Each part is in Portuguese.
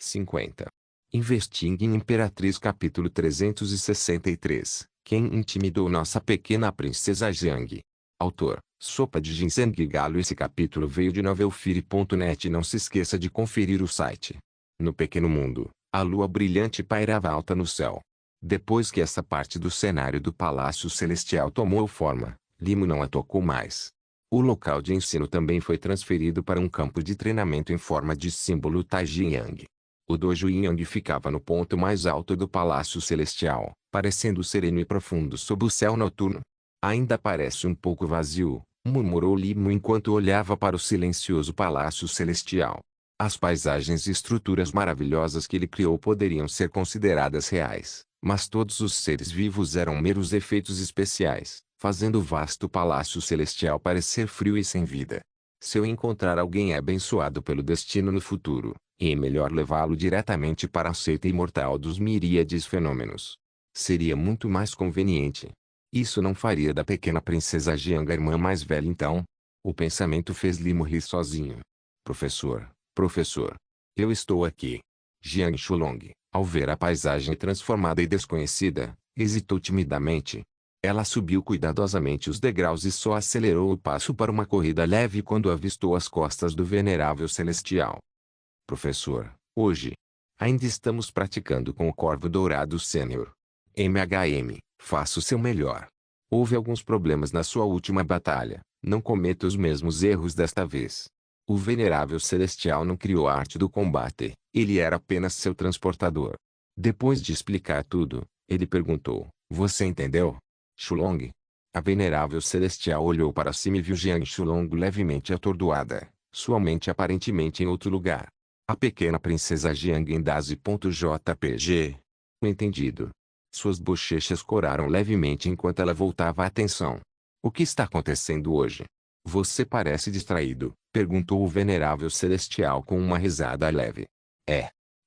50. Investigue em Imperatriz capítulo 363. Quem intimidou nossa pequena princesa Jiang? Autor: Sopa de Ginseng Galo. Esse capítulo veio de novelfire.net. Não se esqueça de conferir o site. No pequeno mundo, a lua brilhante pairava alta no céu. Depois que essa parte do cenário do Palácio Celestial tomou forma, Limo não a tocou mais. O local de ensino também foi transferido para um campo de treinamento em forma de símbolo Taiyang. O Dojo Yang ficava no ponto mais alto do Palácio Celestial, parecendo sereno e profundo sob o céu noturno. Ainda parece um pouco vazio, murmurou Limo enquanto olhava para o silencioso Palácio Celestial. As paisagens e estruturas maravilhosas que ele criou poderiam ser consideradas reais, mas todos os seres vivos eram meros efeitos especiais, fazendo o vasto Palácio Celestial parecer frio e sem vida. Se eu encontrar alguém abençoado pelo destino no futuro, é melhor levá-lo diretamente para a seita imortal dos miríades fenômenos. Seria muito mais conveniente. Isso não faria da pequena princesa Jiang a irmã mais velha então? O pensamento fez Limo rir sozinho. Professor, eu estou aqui. Jiang Shulong, ao ver a paisagem transformada e desconhecida, hesitou timidamente. Ela subiu cuidadosamente os degraus e só acelerou o passo para uma corrida leve quando avistou as costas do venerável celestial. Professor, hoje, ainda estamos praticando com o Corvo Dourado Sênior. MHM, faça o seu melhor. Houve alguns problemas na sua última batalha, não cometa os mesmos erros desta vez. O venerável celestial não criou a arte do combate, ele era apenas seu transportador. Depois de explicar tudo, ele perguntou, você entendeu? Shulong. A venerável celestial olhou para cima e viu Jiang Shulong levemente atordoada, sua mente aparentemente em outro lugar. A pequena princesa Jiang em Dazi.jpg. Entendido. Suas bochechas coraram levemente enquanto ela voltava a atenção. O que está acontecendo hoje? Você parece distraído, perguntou o venerável celestial com uma risada leve.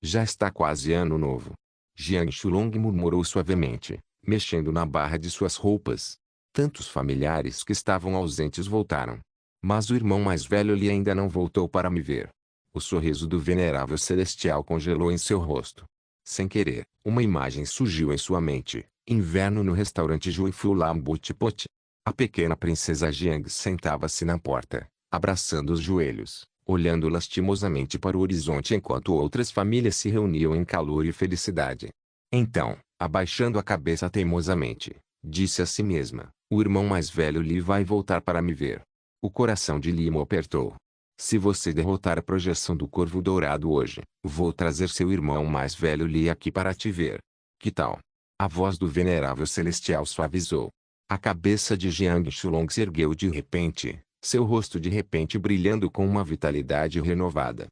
Já está quase ano novo. Jiang Shulong murmurou suavemente, mexendo na barra de suas roupas. Tantos familiares que estavam ausentes voltaram. Mas o irmão mais velho Li ainda não voltou para me ver. O sorriso do venerável celestial congelou em seu rosto. Sem querer, uma imagem surgiu em sua mente. Inverno no restaurante Juifu Lambutipot. A pequena princesa Jiang sentava-se na porta, abraçando os joelhos, olhando lastimosamente para o horizonte enquanto outras famílias se reuniam em calor e felicidade. Então, abaixando a cabeça teimosamente, disse a si mesma, o irmão mais velho Li vai voltar para me ver. O coração de Limo apertou. Se você derrotar a projeção do Corvo Dourado hoje, vou trazer seu irmão mais velho Li aqui para te ver. Que tal? A voz do venerável celestial suavizou. A cabeça de Jiang Shulong se ergueu de repente, seu rosto de repente brilhando com uma vitalidade renovada.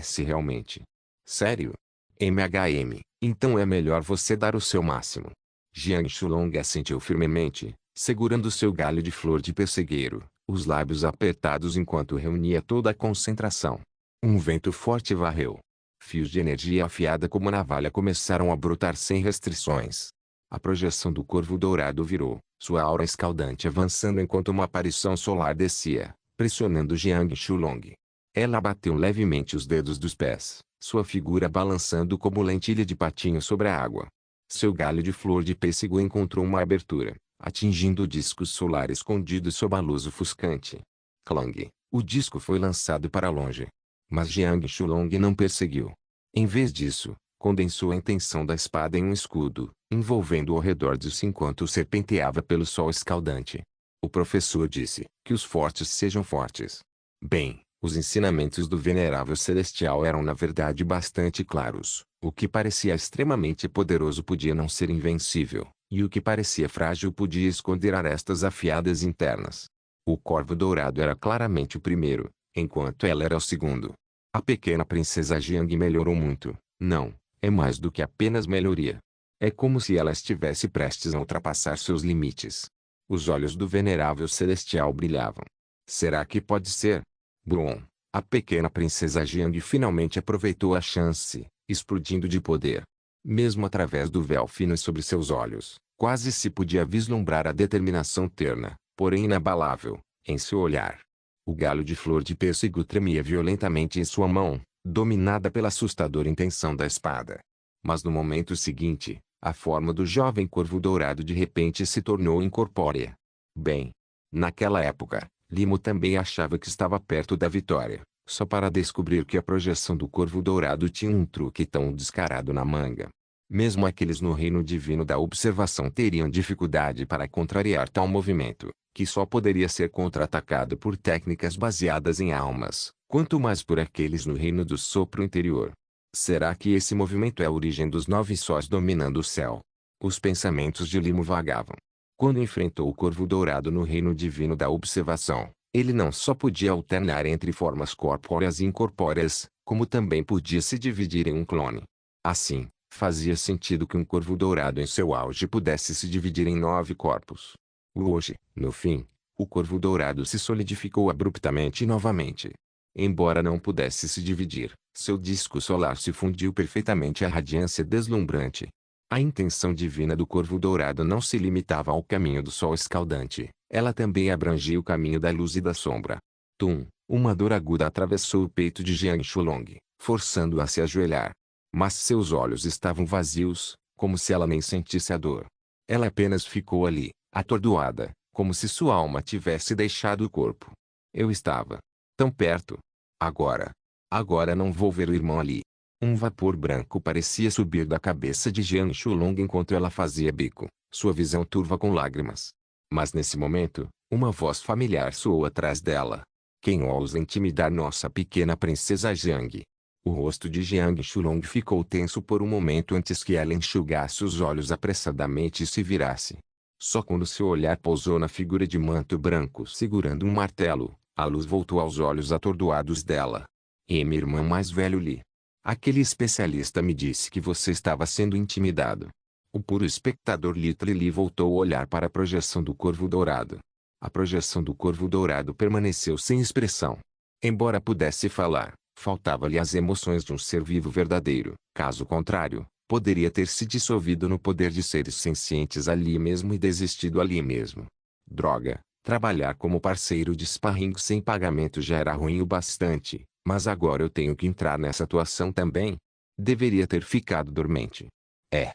Se realmente. Sério? MHM, então é melhor você dar o seu máximo. Jiang Shulong assentiu firmemente, segurando seu galho de flor de pessegueiro, os lábios apertados enquanto reunia toda a concentração. Um vento forte varreu. Fios de energia afiada como navalha começaram a brotar sem restrições. A projeção do Corvo Dourado virou, sua aura escaldante avançando enquanto uma aparição solar descia, pressionando Jiang Shulong. Ela bateu levemente os dedos dos pés, sua figura balançando como lentilha de patinho sobre a água. Seu galho de flor de pêssego encontrou uma abertura, atingindo o disco solar escondido sob a luz ofuscante. Clang! O disco foi lançado para longe. Mas Jiang Shulong não perseguiu. Em vez disso, condensou a intenção da espada em um escudo, envolvendo ao redor de si enquanto serpenteava pelo sol escaldante. O professor disse, que os fortes sejam fortes. Bem, os ensinamentos do venerável celestial eram na verdade bastante claros. O que parecia extremamente poderoso podia não ser invencível, e o que parecia frágil podia esconder arestas afiadas internas. O Corvo Dourado era claramente o primeiro, enquanto ela era o segundo. A pequena princesa Jiang melhorou muito. Não, é mais do que apenas melhoria. É como se ela estivesse prestes a ultrapassar seus limites. Os olhos do venerável celestial brilhavam. Será que pode ser? Brum! A pequena princesa Jiang finalmente aproveitou a chance, explodindo de poder. Mesmo através do véu fino sobre seus olhos, quase se podia vislumbrar a determinação terna, porém inabalável, em seu olhar. O galho de flor de pêssego tremia violentamente em sua mão, dominada pela assustadora intenção da espada. Mas no momento seguinte, a forma do jovem corvo dourado de repente se tornou incorpórea. Bem, naquela época, Limo também achava que estava perto da vitória, só para descobrir que a projeção do corvo dourado tinha um truque tão descarado na manga. Mesmo aqueles no reino divino da observação teriam dificuldade para contrariar tal movimento, que só poderia ser contra-atacado por técnicas baseadas em almas, quanto mais por aqueles no reino do sopro interior. Será que esse movimento é a origem dos 9 sóis dominando o céu? Os pensamentos de Limo vagavam. Quando enfrentou o corvo dourado no reino divino da observação, ele não só podia alternar entre formas corpóreas e incorpóreas, como também podia se dividir em um clone. Assim, fazia sentido que um corvo dourado em seu auge pudesse se dividir em 9 corpos. Hoje, no fim, o corvo dourado se solidificou abruptamente novamente. Embora não pudesse se dividir, seu disco solar se fundiu perfeitamente à radiância deslumbrante. A intenção divina do corvo dourado não se limitava ao caminho do sol escaldante, ela também abrangia o caminho da luz e da sombra. Tum! Uma dor aguda atravessou o peito de Jiang Shulong, forçando-o a se ajoelhar. Mas seus olhos estavam vazios, como se ela nem sentisse a dor. Ela apenas ficou ali, atordoada, como se sua alma tivesse deixado o corpo. Eu estava tão perto. Agora não vou ver o irmão ali. Um vapor branco parecia subir da cabeça de Jiang Shulong enquanto ela fazia bico, sua visão turva com lágrimas. Mas nesse momento, uma voz familiar soou atrás dela. Quem ousa intimidar nossa pequena princesa Jiang? O rosto de Jiang Shulong ficou tenso por um momento antes que ela enxugasse os olhos apressadamente e se virasse. Só quando seu olhar pousou na figura de manto branco segurando um martelo, a luz voltou aos olhos atordoados dela. Minha irmã mais velho Li. Aquele especialista me disse que você estava sendo intimidado. O puro espectador Little Li voltou a olhar para a projeção do corvo dourado. A projeção do corvo dourado permaneceu sem expressão. Embora pudesse falar, faltava-lhe as emoções de um ser vivo verdadeiro. Caso contrário, poderia ter se dissolvido no poder de seres sencientes ali mesmo e desistido ali mesmo. Droga, trabalhar como parceiro de sparring sem pagamento já era ruim o bastante, mas agora eu tenho que entrar nessa atuação também? Deveria ter ficado dormente. É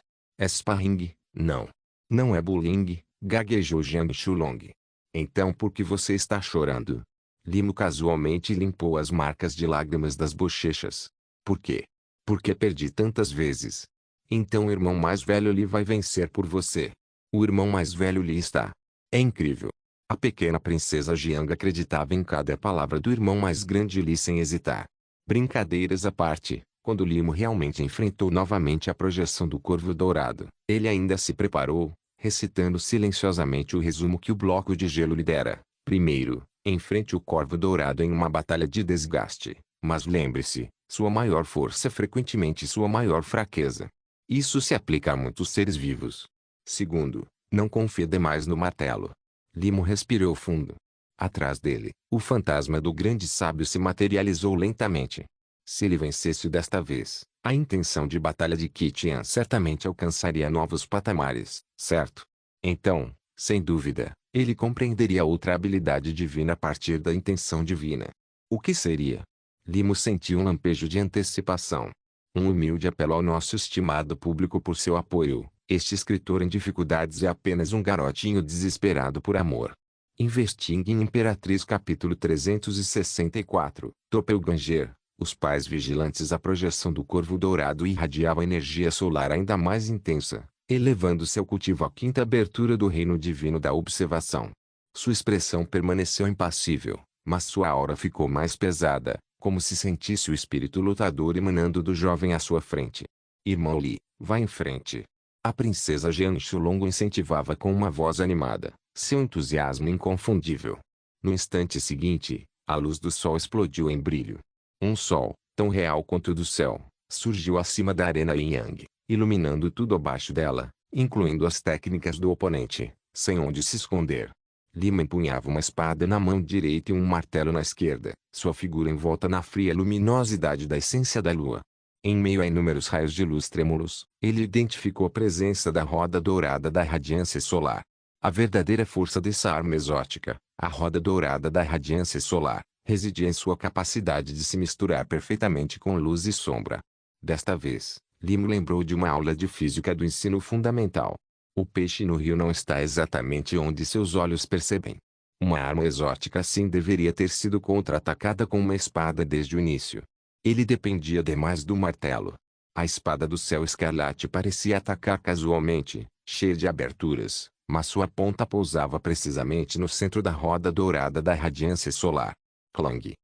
sparring, não. Não é bullying, gaguejou Jiang Shulong. Então por que você está chorando? Limo casualmente limpou as marcas de lágrimas das bochechas. Por quê? Porque perdi tantas vezes. Então o irmão mais velho Li vai vencer por você. O irmão mais velho Li está. É incrível. A pequena princesa Jiang acreditava em cada palavra do irmão mais grande Li sem hesitar. Brincadeiras à parte, quando Limo realmente enfrentou novamente a projeção do corvo dourado, ele ainda se preparou, recitando silenciosamente o resumo que o bloco de gelo lhe dera. Primeiro, enfrente o corvo dourado em uma batalha de desgaste, mas lembre-se, sua maior força é frequentemente sua maior fraqueza. Isso se aplica a muitos seres vivos. Segundo, não confie demais no martelo. Limo respirou fundo. Atrás dele, o fantasma do grande sábio se materializou lentamente. Se ele vencesse desta vez, a intenção de batalha de Qi certamente alcançaria novos patamares, certo? Então, sem dúvida, ele compreenderia outra habilidade divina a partir da intenção divina. O que seria? Limo sentiu um lampejo de antecipação. Um humilde apelo ao nosso estimado público por seu apoio. Este escritor em dificuldades é apenas um garotinho desesperado por amor. Investing em Imperatriz capítulo 364. Doppelganger. Os pais vigilantes. A projeção do corvo dourado irradiava energia solar ainda mais intensa, elevando seu cultivo à quinta abertura do reino divino da observação. Sua expressão permaneceu impassível, mas sua aura ficou mais pesada, como se sentisse o espírito lutador emanando do jovem à sua frente. Irmão Li, vá em frente. A princesa Jiang Shulong incentivava com uma voz animada, seu entusiasmo inconfundível. No instante seguinte, a luz do sol explodiu em brilho. Um sol, tão real quanto o do céu, surgiu acima da arena Yang, iluminando tudo abaixo dela, incluindo as técnicas do oponente, sem onde se esconder. Lima empunhava uma espada na mão direita e um martelo na esquerda, sua figura envolta na fria luminosidade da essência da lua. Em meio a inúmeros raios de luz trêmulos, ele identificou a presença da roda dourada da radiância solar. A verdadeira força dessa arma exótica, a roda dourada da radiância solar, residia em sua capacidade de se misturar perfeitamente com luz e sombra. Desta vez, Limo lembrou de uma aula de física do ensino fundamental. O peixe no rio não está exatamente onde seus olhos percebem. Uma arma exótica assim deveria ter sido contra-atacada com uma espada desde o início. Ele dependia demais do martelo. A espada do céu escarlate parecia atacar casualmente, cheia de aberturas, mas sua ponta pousava precisamente no centro da roda dourada da radiância solar. Clang!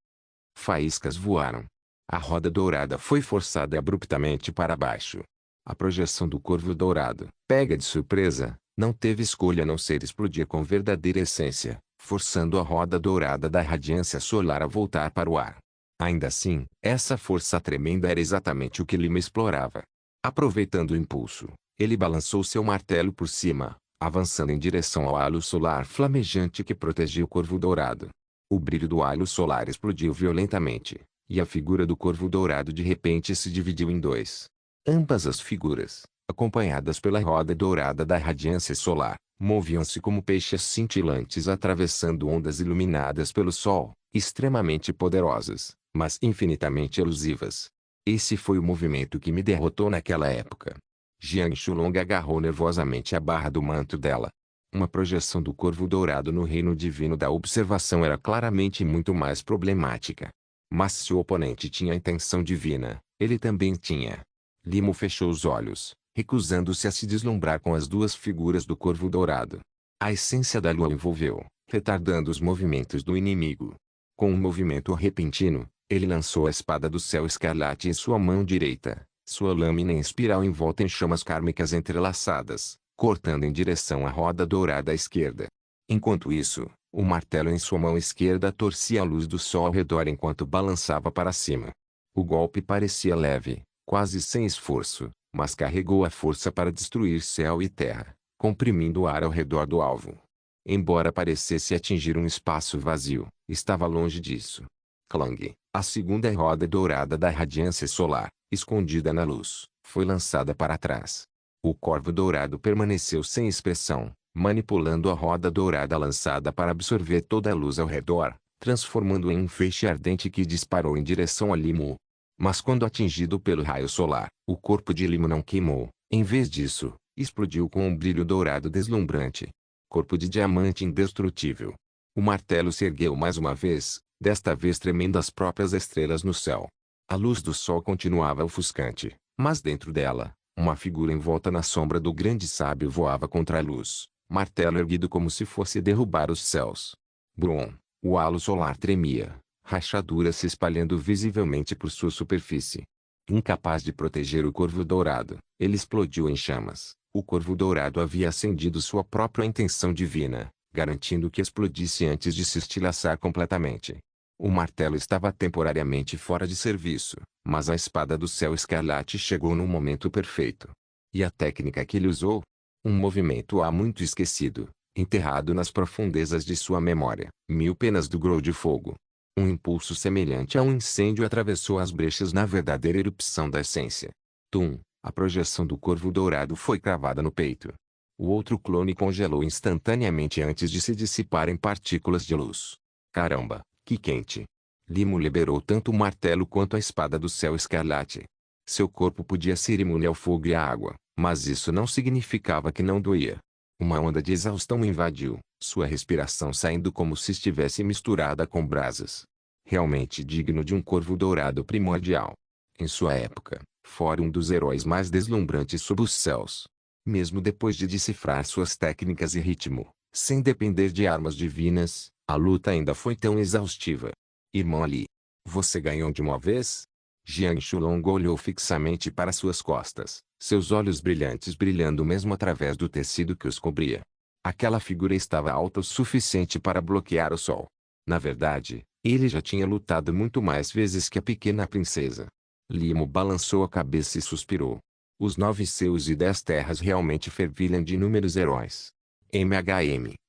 Faíscas voaram. A roda dourada foi forçada abruptamente para baixo. A projeção do corvo dourado, pega de surpresa, não teve escolha a não ser explodir com verdadeira essência, forçando a roda dourada da radiância solar a voltar para o ar. Ainda assim, essa força tremenda era exatamente o que Lima explorava. Aproveitando o impulso, ele balançou seu martelo por cima, avançando em direção ao halo solar flamejante que protegia o corvo dourado. O brilho do halo solar explodiu violentamente, e a figura do corvo dourado de repente se dividiu em dois. Ambas as figuras, acompanhadas pela roda dourada da radiância solar, moviam-se como peixes cintilantes atravessando ondas iluminadas pelo sol, extremamente poderosas, mas infinitamente elusivas. Esse foi o movimento que me derrotou naquela época. Jiang Shulong agarrou nervosamente a barra do manto dela. Uma projeção do corvo dourado no reino divino da observação era claramente muito mais problemática. Mas se o oponente tinha a intenção divina, ele também tinha. Limo fechou os olhos, recusando-se a se deslumbrar com as duas figuras do corvo dourado. A essência da lua envolveu, retardando os movimentos do inimigo. Com um movimento repentino, ele lançou a espada do céu escarlate em sua mão direita, sua lâmina em espiral envolta em chamas kármicas entrelaçadas, cortando em direção à roda dourada à esquerda. Enquanto isso, o martelo em sua mão esquerda torcia a luz do sol ao redor enquanto balançava para cima. O golpe parecia leve, quase sem esforço, mas carregou a força para destruir céu e terra, comprimindo o ar ao redor do alvo. Embora parecesse atingir um espaço vazio, estava longe disso. Clang! A segunda roda dourada da radiância solar, escondida na luz, foi lançada para trás. O corvo dourado permaneceu sem expressão, manipulando a roda dourada lançada para absorver toda a luz ao redor, transformando-a em um feixe ardente que disparou em direção a Limo. Mas quando atingido pelo raio solar, o corpo de Limo não queimou. Em vez disso, explodiu com um brilho dourado deslumbrante. Corpo de diamante indestrutível. O martelo se ergueu mais uma vez, desta vez tremendo as próprias estrelas no céu. A luz do sol continuava ofuscante, mas dentro dela, uma figura envolta na sombra do grande sábio voava contra a luz, martelo erguido como se fosse derrubar os céus. Brum! O halo solar tremia, rachaduras se espalhando visivelmente por sua superfície. Incapaz de proteger o corvo dourado, ele explodiu em chamas. O corvo dourado havia acendido sua própria intenção divina, garantindo que explodisse antes de se estilhaçar completamente. O martelo estava temporariamente fora de serviço, mas a espada do céu escarlate chegou no momento perfeito. E a técnica que ele usou? Um movimento há muito esquecido, enterrado nas profundezas de sua memória. 1000 penas do grau de fogo. Um impulso semelhante a um incêndio atravessou as brechas na verdadeira erupção da essência. Tum! A projeção do corvo dourado foi cravada no peito. O outro clone congelou instantaneamente antes de se dissipar em partículas de luz. Caramba, que quente! Limo liberou tanto o martelo quanto a espada do céu escarlate. Seu corpo podia ser imune ao fogo e à água, mas isso não significava que não doía. Uma onda de exaustão invadiu, sua respiração saindo como se estivesse misturada com brasas. Realmente digno de um corvo dourado primordial. Em sua época, fora um dos heróis mais deslumbrantes sob os céus. Mesmo depois de decifrar suas técnicas e ritmo, sem depender de armas divinas, a luta ainda foi tão exaustiva. Irmão Ali, você ganhou de uma vez? Jiang Shulong olhou fixamente para suas costas, seus olhos brilhantes brilhando mesmo através do tecido que os cobria. Aquela figura estava alta o suficiente para bloquear o sol. Na verdade, ele já tinha lutado muito mais vezes que a pequena princesa. Limo balançou a cabeça e suspirou. Os 9 céus e 10 terras realmente fervilham de inúmeros heróis.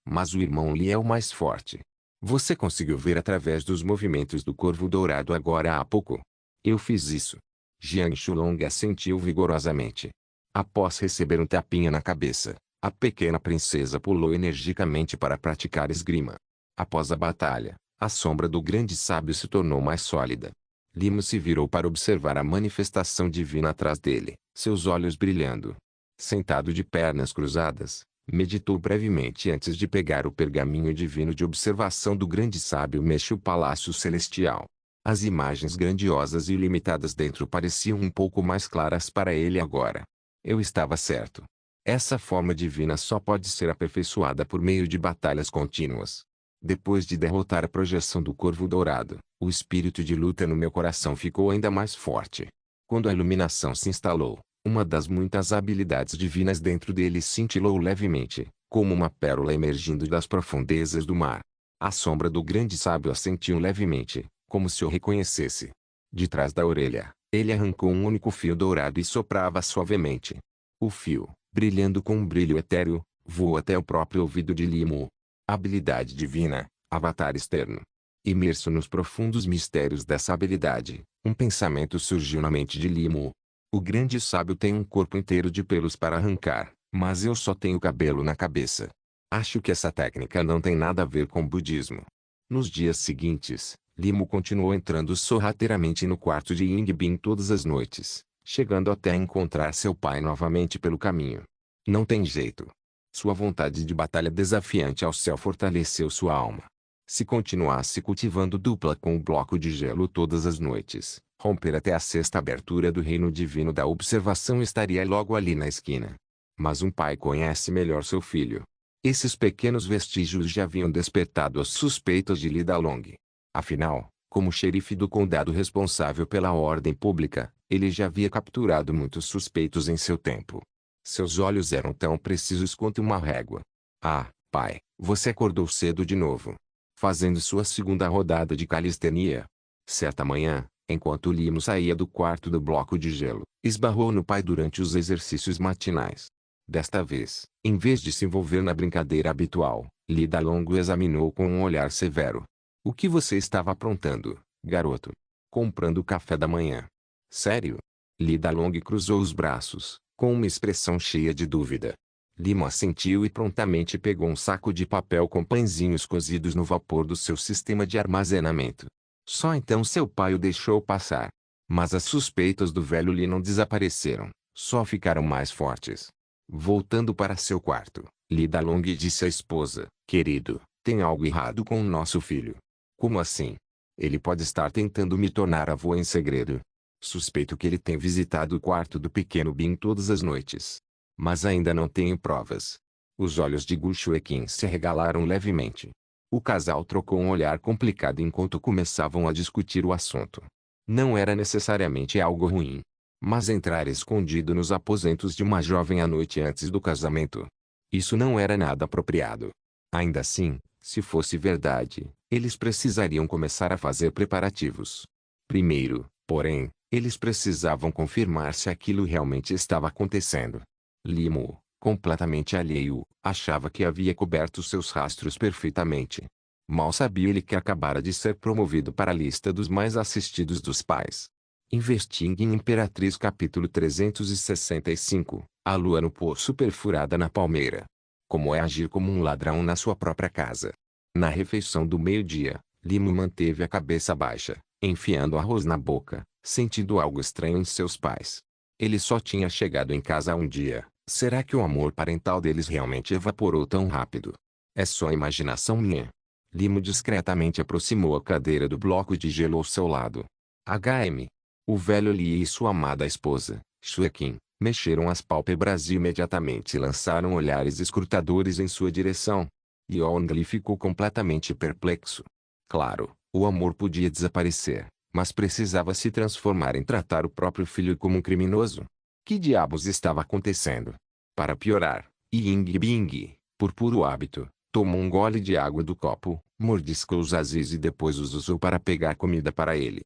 Mas o irmão Li é o mais forte. Você conseguiu ver através dos movimentos do corvo dourado agora há pouco? Eu fiz isso. Jiang Shulong assentiu vigorosamente. Após receber um tapinha na cabeça, a pequena princesa pulou energicamente para praticar esgrima. Após a batalha, A sombra do grande sábio se tornou mais sólida. Limo se virou para observar a manifestação divina atrás dele, seus olhos brilhando. Sentado de pernas cruzadas, meditou brevemente antes de pegar o pergaminho divino de observação do grande sábio Mexo Palácio Celestial. As imagens grandiosas e ilimitadas dentro pareciam um pouco mais claras para ele agora. Eu estava certo. Essa forma divina só pode ser aperfeiçoada por meio de batalhas contínuas. Depois de derrotar a projeção do Corvo Dourado, o espírito de luta no meu coração ficou ainda mais forte. Quando a iluminação se instalou, uma das muitas habilidades divinas dentro dele cintilou levemente, como uma pérola emergindo das profundezas do mar. A sombra do grande sábio assentiu levemente, como se o reconhecesse. De trás da orelha, ele arrancou um único fio dourado e soprava suavemente. O fio, brilhando com um brilho etéreo, voou até o próprio ouvido de Limo. Habilidade divina, avatar externo. Imerso nos profundos mistérios dessa habilidade, um pensamento surgiu na mente de Limo. O grande sábio tem um corpo inteiro de pelos para arrancar, mas eu só tenho cabelo na cabeça. Acho que essa técnica não tem nada a ver com o budismo. Nos dias seguintes, Limo continuou entrando sorrateiramente no quarto de Yingbin todas as noites, chegando até a encontrar seu pai novamente pelo caminho. Não tem jeito. Sua vontade de batalha desafiante ao céu fortaleceu sua alma. Se continuasse cultivando dupla com o bloco de gelo todas as noites, romper até a sexta abertura do reino divino da observação estaria logo ali na esquina. Mas um pai conhece melhor seu filho. Esses pequenos vestígios já haviam despertado as suspeitas de Li Dalong. Afinal, como xerife do condado responsável pela ordem pública, ele já havia capturado muitos suspeitos em seu tempo. Seus olhos eram tão precisos quanto uma régua. Ah, pai, você acordou cedo de novo. Fazendo sua segunda rodada de calistenia. Certa manhã, enquanto Limo saía do quarto do bloco de gelo, esbarrou no pai durante os exercícios matinais. Desta vez, em vez de se envolver na brincadeira habitual, Li Dalong o examinou com um olhar severo. O que você estava aprontando, garoto? Comprando café da manhã. Sério? Li Dalong cruzou os braços, com uma expressão cheia de dúvida. Limo assentiu e prontamente pegou um saco de papel com pãezinhos cozidos no vapor do seu sistema de armazenamento. Só então seu pai o deixou passar. Mas as suspeitas do velho Li não desapareceram, só ficaram mais fortes. Voltando para seu quarto, Li Dalong disse à esposa, querido, tem algo errado com o nosso filho. Como assim? Ele pode estar tentando me tornar avô em segredo. Suspeito que ele tem visitado o quarto do pequeno Bin todas as noites. Mas ainda não tenho provas. Os olhos de Gu Shueqin se arregalaram levemente. O casal trocou um olhar complicado enquanto começavam a discutir o assunto. Não era necessariamente algo ruim. Mas entrar escondido nos aposentos de uma jovem à noite antes do casamento. Isso não era nada apropriado. Ainda assim, se fosse verdade, eles precisariam começar a fazer preparativos. Primeiro, porém, eles precisavam confirmar se aquilo realmente estava acontecendo. Limo, completamente alheio, achava que havia coberto seus rastros perfeitamente. Mal sabia ele que acabara de ser promovido para a lista dos mais assistidos dos pais. Investing em Imperatriz capítulo 365, a lua no poço perfurada na palmeira. Como é agir como um ladrão na sua própria casa. Na refeição do meio-dia, Limo manteve a cabeça baixa, enfiando arroz na boca, sentindo algo estranho em seus pais. Ele só tinha chegado em casa há um dia. Será que o amor parental deles realmente evaporou tão rápido? É só imaginação minha. Limo discretamente aproximou a cadeira do bloco de gelo ao seu lado. HM. O velho Li e sua amada esposa, Shueqin, mexeram as pálpebras e imediatamente lançaram olhares escrutadores em sua direção. Yongli ficou completamente perplexo. Claro, o amor podia desaparecer, mas precisava se transformar em tratar o próprio filho como um criminoso. Que diabos estava acontecendo? Para piorar, Yingbing, por puro hábito, tomou um gole de água do copo, mordiscou os azis e depois os usou para pegar comida para ele.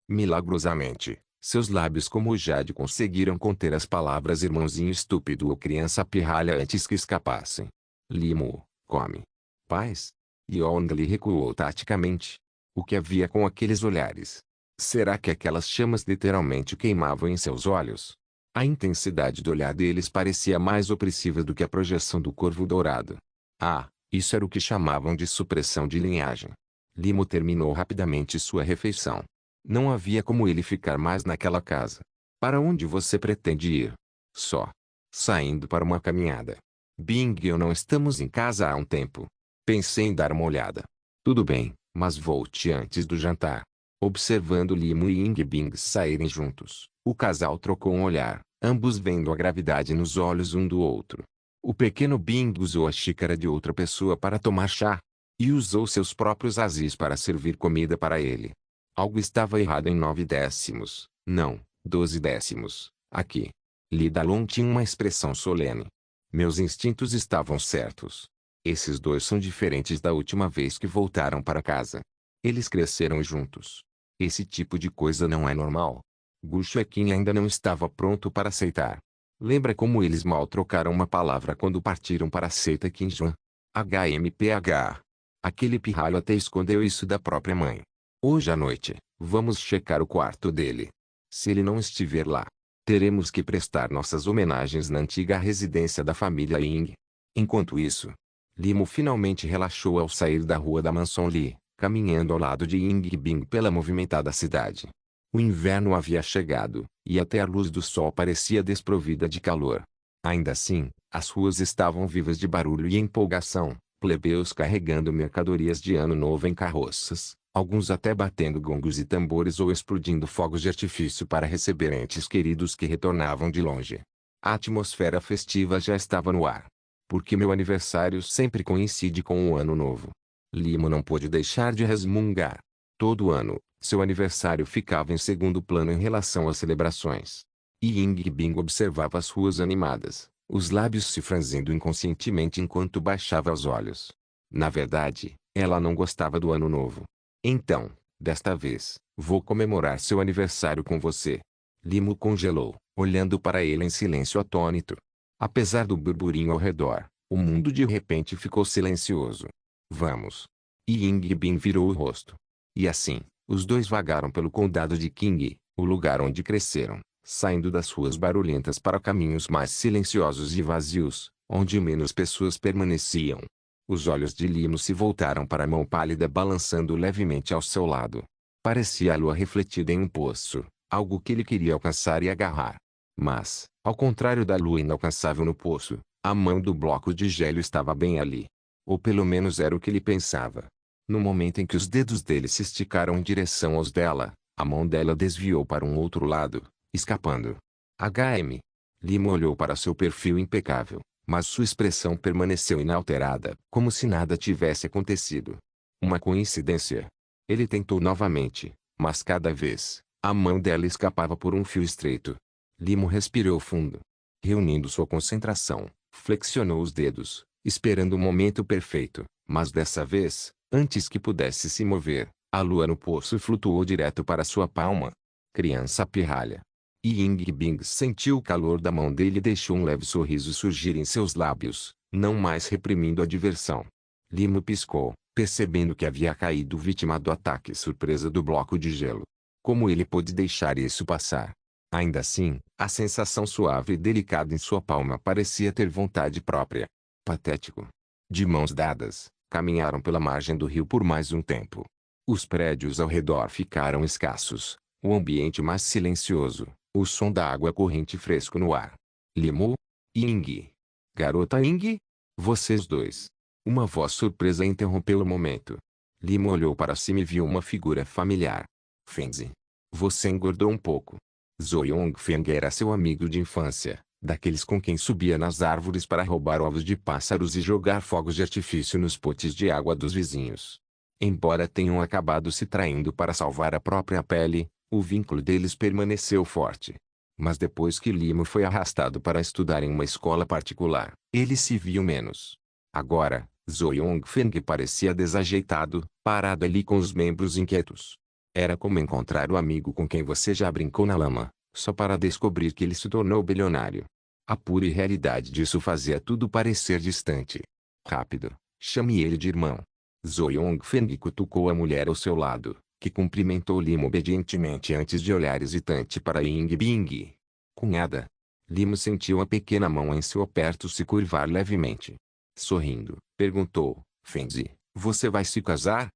Milagrosamente, seus lábios como o jade conseguiram conter as palavras irmãozinho estúpido ou criança pirralha antes que escapassem. Limo, come. Paz? Yongli recuou taticamente. O que havia com aqueles olhares? Será que aquelas chamas literalmente queimavam em seus olhos? A intensidade do olhar deles parecia mais opressiva do que a projeção do corvo dourado. Ah, isso era o que chamavam de supressão de linhagem. Limo terminou rapidamente sua refeição. Não havia como ele ficar mais naquela casa. Para onde você pretende ir? Só. Saindo para uma caminhada. Bing e eu não estamos em casa há um tempo. Pensei em dar uma olhada. Tudo bem, mas volte antes do jantar. Observando Limo e Ying Bing saírem juntos, o casal trocou um olhar, ambos vendo a gravidade nos olhos um do outro. O pequeno Bing usou a xícara de outra pessoa para tomar chá. E usou seus próprios azis para servir comida para ele. Algo estava errado em 9 décimos, não, 12 décimos, aqui. Li Dalong tinha uma expressão solene. Meus instintos estavam certos. Esses dois são diferentes da última vez que voltaram para casa. Eles cresceram juntos. Esse tipo de coisa não é normal. Gu Xueqin ainda não estava pronto para aceitar. Lembra como eles mal trocaram uma palavra quando partiram para a seita Qinjuan? HMPH. Aquele pirralho até escondeu isso da própria mãe. Hoje à noite, vamos checar o quarto dele. Se ele não estiver lá, teremos que prestar nossas homenagens na antiga residência da família Ying. Enquanto isso, Limo finalmente relaxou ao sair da rua da mansão Li, caminhando ao lado de Ying e Bing pela movimentada cidade. O inverno havia chegado, e até a luz do sol parecia desprovida de calor. Ainda assim, as ruas estavam vivas de barulho e empolgação. Plebeus carregando mercadorias de ano novo em carroças, alguns até batendo gongos e tambores ou explodindo fogos de artifício para receber entes queridos que retornavam de longe. A atmosfera festiva já estava no ar. Porque meu aniversário sempre coincide com o ano novo. Limo não pôde deixar de resmungar. Todo ano, seu aniversário ficava em segundo plano em relação às celebrações. E Ying Bing observava as ruas animadas, os lábios se franzindo inconscientemente enquanto baixava os olhos. Na verdade, ela não gostava do ano novo. Então, desta vez, vou comemorar seu aniversário com você. Limo congelou, olhando para ele em silêncio atônito. Apesar do burburinho ao redor, o mundo de repente ficou silencioso. Vamos. E Ying Bin virou o rosto. E assim, os dois vagaram pelo condado de Qing, o lugar onde cresceram, saindo das ruas barulhentas para caminhos mais silenciosos e vazios, onde menos pessoas permaneciam. Os olhos de Limo se voltaram para a mão pálida balançando levemente ao seu lado. Parecia a lua refletida em um poço, algo que ele queria alcançar e agarrar. Mas, ao contrário da lua inalcançável no poço, a mão do bloco de gelo estava bem ali. Ou pelo menos era o que ele pensava. No momento em que os dedos dele se esticaram em direção aos dela, a mão dela desviou para um outro lado, escapando. HM. Limo olhou para seu perfil impecável, mas sua expressão permaneceu inalterada, como se nada tivesse acontecido. Uma coincidência. Ele tentou novamente, mas cada vez, a mão dela escapava por um fio estreito. Limo respirou fundo. Reunindo sua concentração, flexionou os dedos, esperando o momento perfeito, mas dessa vez, antes que pudesse se mover, a lua no poço flutuou direto para sua palma. Criança pirralha. E Ying Bing sentiu o calor da mão dele e deixou um leve sorriso surgir em seus lábios, não mais reprimindo a diversão. Limo piscou, percebendo que havia caído vítima do ataque surpresa do bloco de gelo. Como ele pôde deixar isso passar? Ainda assim, a sensação suave e delicada em sua palma parecia ter vontade própria. Patético. De mãos dadas, caminharam pela margem do rio por mais um tempo. Os prédios ao redor ficaram escassos, o ambiente mais silencioso, o som da água corrente fresco no ar. Limo? Ying? Garota Ying? Vocês dois. Uma voz surpresa interrompeu o momento. Limo olhou para cima e viu uma figura familiar. Fengzi. Você engordou um pouco. Zoyong Feng era seu amigo de infância, daqueles com quem subia nas árvores para roubar ovos de pássaros e jogar fogos de artifício nos potes de água dos vizinhos. Embora tenham acabado se traindo para salvar a própria pele, o vínculo deles permaneceu forte. Mas depois que Limo foi arrastado para estudar em uma escola particular, eles se viam menos. Agora, Zoyong Feng parecia desajeitado, parado ali com os membros inquietos. Era como encontrar o amigo com quem você já brincou na lama, só para descobrir que ele se tornou bilionário. A pura irrealidade disso fazia tudo parecer distante. Rápido, chame ele de irmão. Zoyong Feng cutucou a mulher ao seu lado, que cumprimentou Limo obedientemente antes de olhar hesitante para Ying Bing. Cunhada. Limo sentiu a pequena mão em seu aperto se curvar levemente. Sorrindo, perguntou, Fengzi, você vai se casar?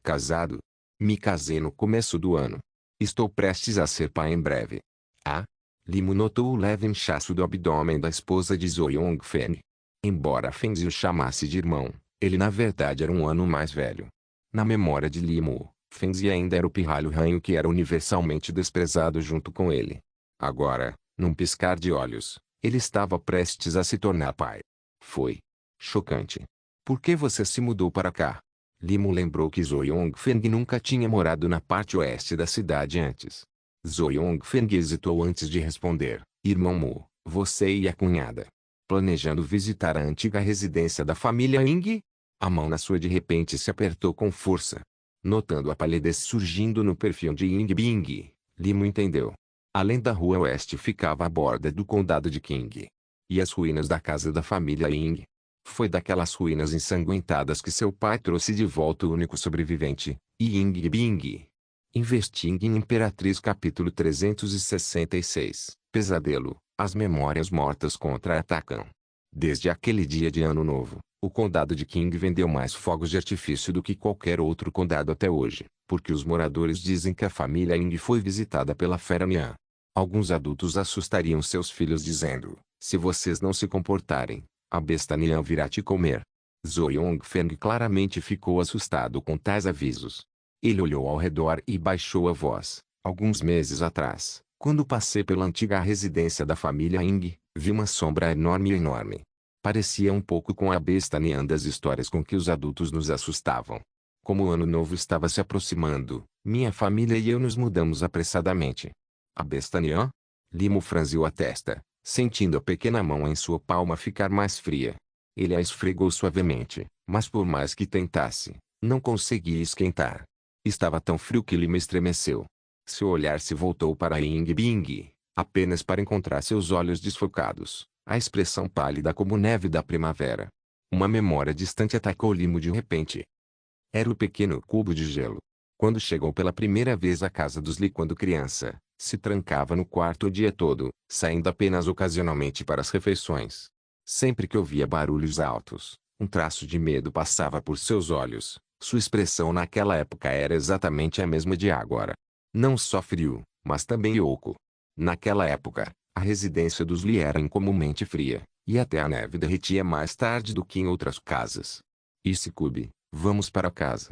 casado? Me casei no começo do ano. Estou prestes a ser pai em breve. Ah? Limo notou o leve inchaço do abdômen da esposa de Zhou Yongfen. Embora Fengzi o chamasse de irmão, ele na verdade era um ano mais velho. Na memória de Limo, Fengzi ainda era o pirralho ranho que era universalmente desprezado junto com ele. Agora, num piscar de olhos, ele estava prestes a se tornar pai. Foi chocante. Por que você se mudou para cá? Limo lembrou que Zhou Yongfeng nunca tinha morado na parte oeste da cidade antes. Zhou Yongfeng hesitou antes de responder. Irmão Mu, você e a cunhada. Planejando visitar a antiga residência da família Ying? A mão na sua de repente se apertou com força. Notando a palidez surgindo no perfil de Ying Bing, Limo entendeu. Além da rua oeste ficava a borda do condado de Qing. E as ruínas da casa da família Ying. Foi daquelas ruínas ensanguentadas que seu pai trouxe de volta o único sobrevivente, Ying Bing. Investing em Imperatriz capítulo 366. Pesadelo, as memórias mortas contra-atacam. Desde aquele dia de Ano Novo, o condado de Qing vendeu mais fogos de artifício do que qualquer outro condado até hoje, porque os moradores dizem que a família Ying foi visitada pela Fera Nian. Alguns adultos assustariam seus filhos dizendo, se vocês não se comportarem, a besta Nian virá te comer. Zhou Yongfeng claramente ficou assustado com tais avisos. Ele olhou ao redor e baixou a voz. Alguns meses atrás, quando passei pela antiga residência da família Ying, vi uma sombra enorme. Parecia um pouco com a besta Nian das histórias com que os adultos nos assustavam. Como o ano novo estava se aproximando, minha família e eu nos mudamos apressadamente. A besta Nian? Limo franziu a testa, sentindo a pequena mão em sua palma ficar mais fria. Ele a esfregou suavemente, mas por mais que tentasse, não conseguia esquentar. Estava tão frio que Limo estremeceu. Seu olhar se voltou para Ying Bing, apenas para encontrar seus olhos desfocados, a expressão pálida como neve da primavera. Uma memória distante atacou Limo de repente. Era o pequeno cubo de gelo. Quando chegou pela primeira vez à casa dos Li quando criança, se trancava no quarto o dia todo, saindo apenas ocasionalmente para as refeições. Sempre que ouvia barulhos altos, um traço de medo passava por seus olhos. Sua expressão naquela época era exatamente a mesma de agora. Não só frio, mas também oco. Naquela época, a residência dos Li era incomumente fria, e até a neve derretia mais tarde do que em outras casas. Isikube, vamos para casa.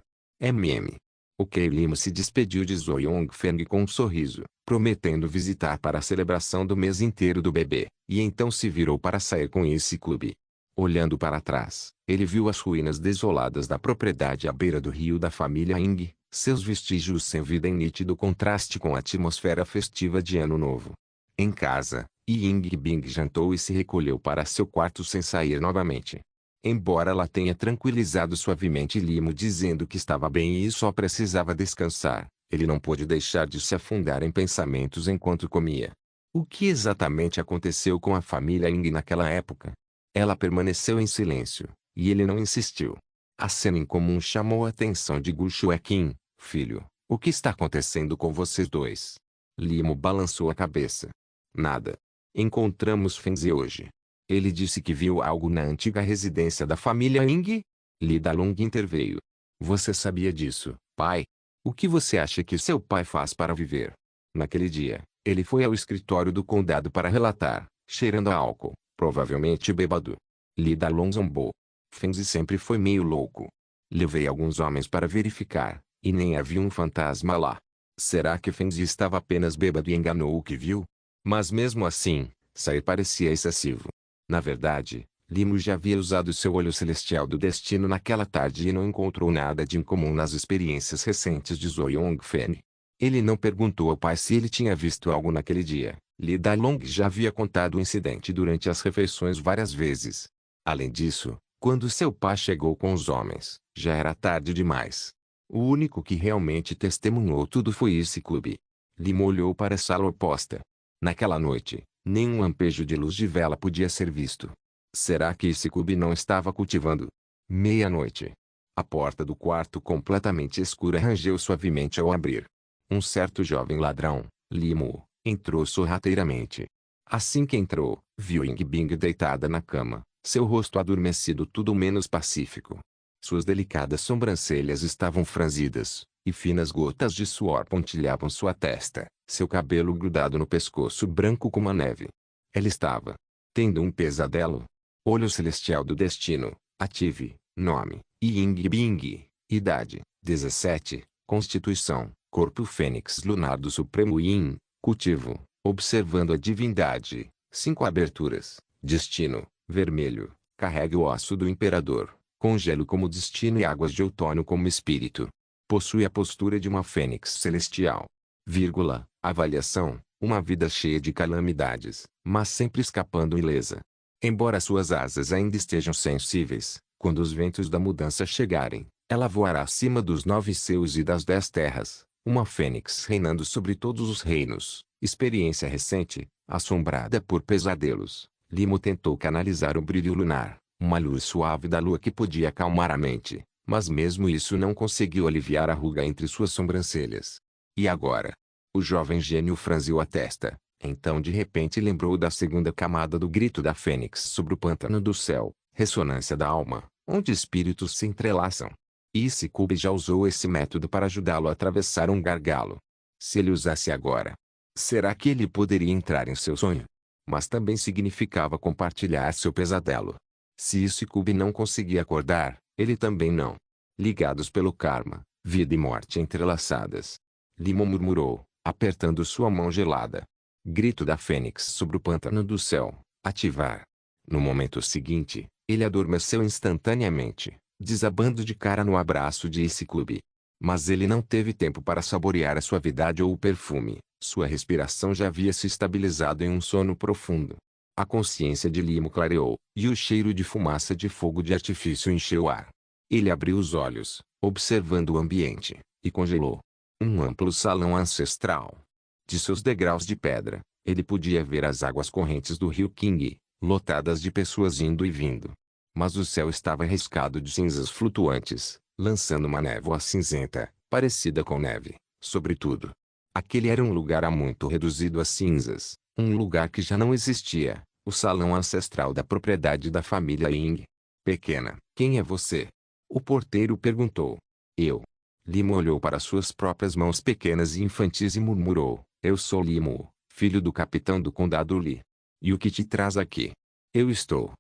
Ok, Limo se despediu de Zhou Yongfeng com um sorriso, prometendo visitar para a celebração do mês inteiro do bebê, e então se virou para sair com Isikube. Olhando para trás, ele viu as ruínas desoladas da propriedade à beira do rio da família Ying, seus vestígios sem vida em nítido contraste com a atmosfera festiva de Ano Novo. Em casa, Ying Bing jantou e se recolheu para seu quarto sem sair novamente. Embora ela tenha tranquilizado suavemente Limo dizendo que estava bem e só precisava descansar, ele não pôde deixar de se afundar em pensamentos enquanto comia. O que exatamente aconteceu com a família Ying naquela época? Ela permaneceu em silêncio, e ele não insistiu. A cena incomum chamou a atenção de Gu Xueqin. Filho, o que está acontecendo com vocês dois? Limo balançou a cabeça. Nada. Encontramos Fengzi hoje. Ele disse que viu algo na antiga residência da família Ying? Li Dalong interveio. Você sabia disso, pai? O que você acha que seu pai faz para viver? Naquele dia, ele foi ao escritório do condado para relatar, cheirando a álcool. Provavelmente bêbado. Li Dalong zombou. Fengzi sempre foi meio louco. Levei alguns homens para verificar, e nem havia um fantasma lá. Será que Fengzi estava apenas bêbado e enganou o que viu? Mas mesmo assim, sair parecia excessivo. Na verdade, Limo já havia usado seu olho celestial do destino naquela tarde e não encontrou nada de incomum nas experiências recentes de Zhou Yongfen. Ele não perguntou ao pai se ele tinha visto algo naquele dia. Li Dalong já havia contado o incidente durante as refeições várias vezes. Além disso, quando seu pai chegou com os homens, já era tarde demais. O único que realmente testemunhou tudo foi Isikube. Limo olhou para a sala oposta. Naquela noite, nenhum lampejo de luz de vela podia ser visto. Será que Isikube não estava cultivando? Meia-noite. A porta do quarto completamente escura rangeu suavemente ao abrir. Um certo jovem ladrão, Limo, entrou sorrateiramente. Assim que entrou, viu Ying Bing deitada na cama, seu rosto adormecido tudo menos pacífico. Suas delicadas sobrancelhas estavam franzidas, e finas gotas de suor pontilhavam sua testa, seu cabelo grudado no pescoço branco como a neve. Ela estava tendo um pesadelo. Olho celestial do destino, ative, nome, Ying Bing, idade, 17, constituição, corpo fênix lunar do Supremo Yin, cultivo, observando a divindade, 5 aberturas, destino, vermelho, carrega o osso do imperador, com gelo como destino e águas de outono como espírito. Possui a postura de uma fênix celestial. Vírgula, avaliação, uma vida cheia de calamidades, mas sempre escapando ilesa. Embora suas asas ainda estejam sensíveis, quando os ventos da mudança chegarem, ela voará acima dos 9 céus e das 10 terras, uma fênix reinando sobre todos os reinos. Experiência recente, assombrada por pesadelos, Limo tentou canalizar o brilho lunar, uma luz suave da lua que podia acalmar a mente, mas mesmo isso não conseguiu aliviar a ruga entre suas sobrancelhas. E agora? O jovem gênio franziu a testa. Então de repente lembrou da segunda camada do grito da fênix sobre o pântano do céu, ressonância da alma, onde espíritos se entrelaçam. Isikube já usou esse método para ajudá-lo a atravessar um gargalo. Se ele usasse agora, será que ele poderia entrar em seu sonho? Mas também significava compartilhar seu pesadelo. Se Isikube não conseguia acordar, ele também não. Ligados pelo karma, vida e morte entrelaçadas. Limo murmurou, apertando sua mão gelada. Grito da fênix sobre o pântano do céu, ativar. No momento seguinte, ele adormeceu instantaneamente, desabando de cara no abraço de Isikube. Mas ele não teve tempo para saborear a suavidade ou o perfume, sua respiração já havia se estabilizado em um sono profundo. A consciência de Limo clareou, e o cheiro de fumaça de fogo de artifício encheu o ar. Ele abriu os olhos, observando o ambiente, e congelou. Um amplo salão ancestral. De seus degraus de pedra, ele podia ver as águas correntes do rio Qing, lotadas de pessoas indo e vindo. Mas o céu estava riscado de cinzas flutuantes, lançando uma névoa cinzenta, parecida com neve, sobre tudo. Aquele era um lugar há muito reduzido a cinzas, um lugar que já não existia, o salão ancestral da propriedade da família Ying. Pequena, quem é você? O porteiro perguntou. Eu. Limo olhou para suas próprias mãos pequenas e infantis e murmurou. Eu sou Limo, filho do capitão do condado Li. E o que te traz aqui? Eu estou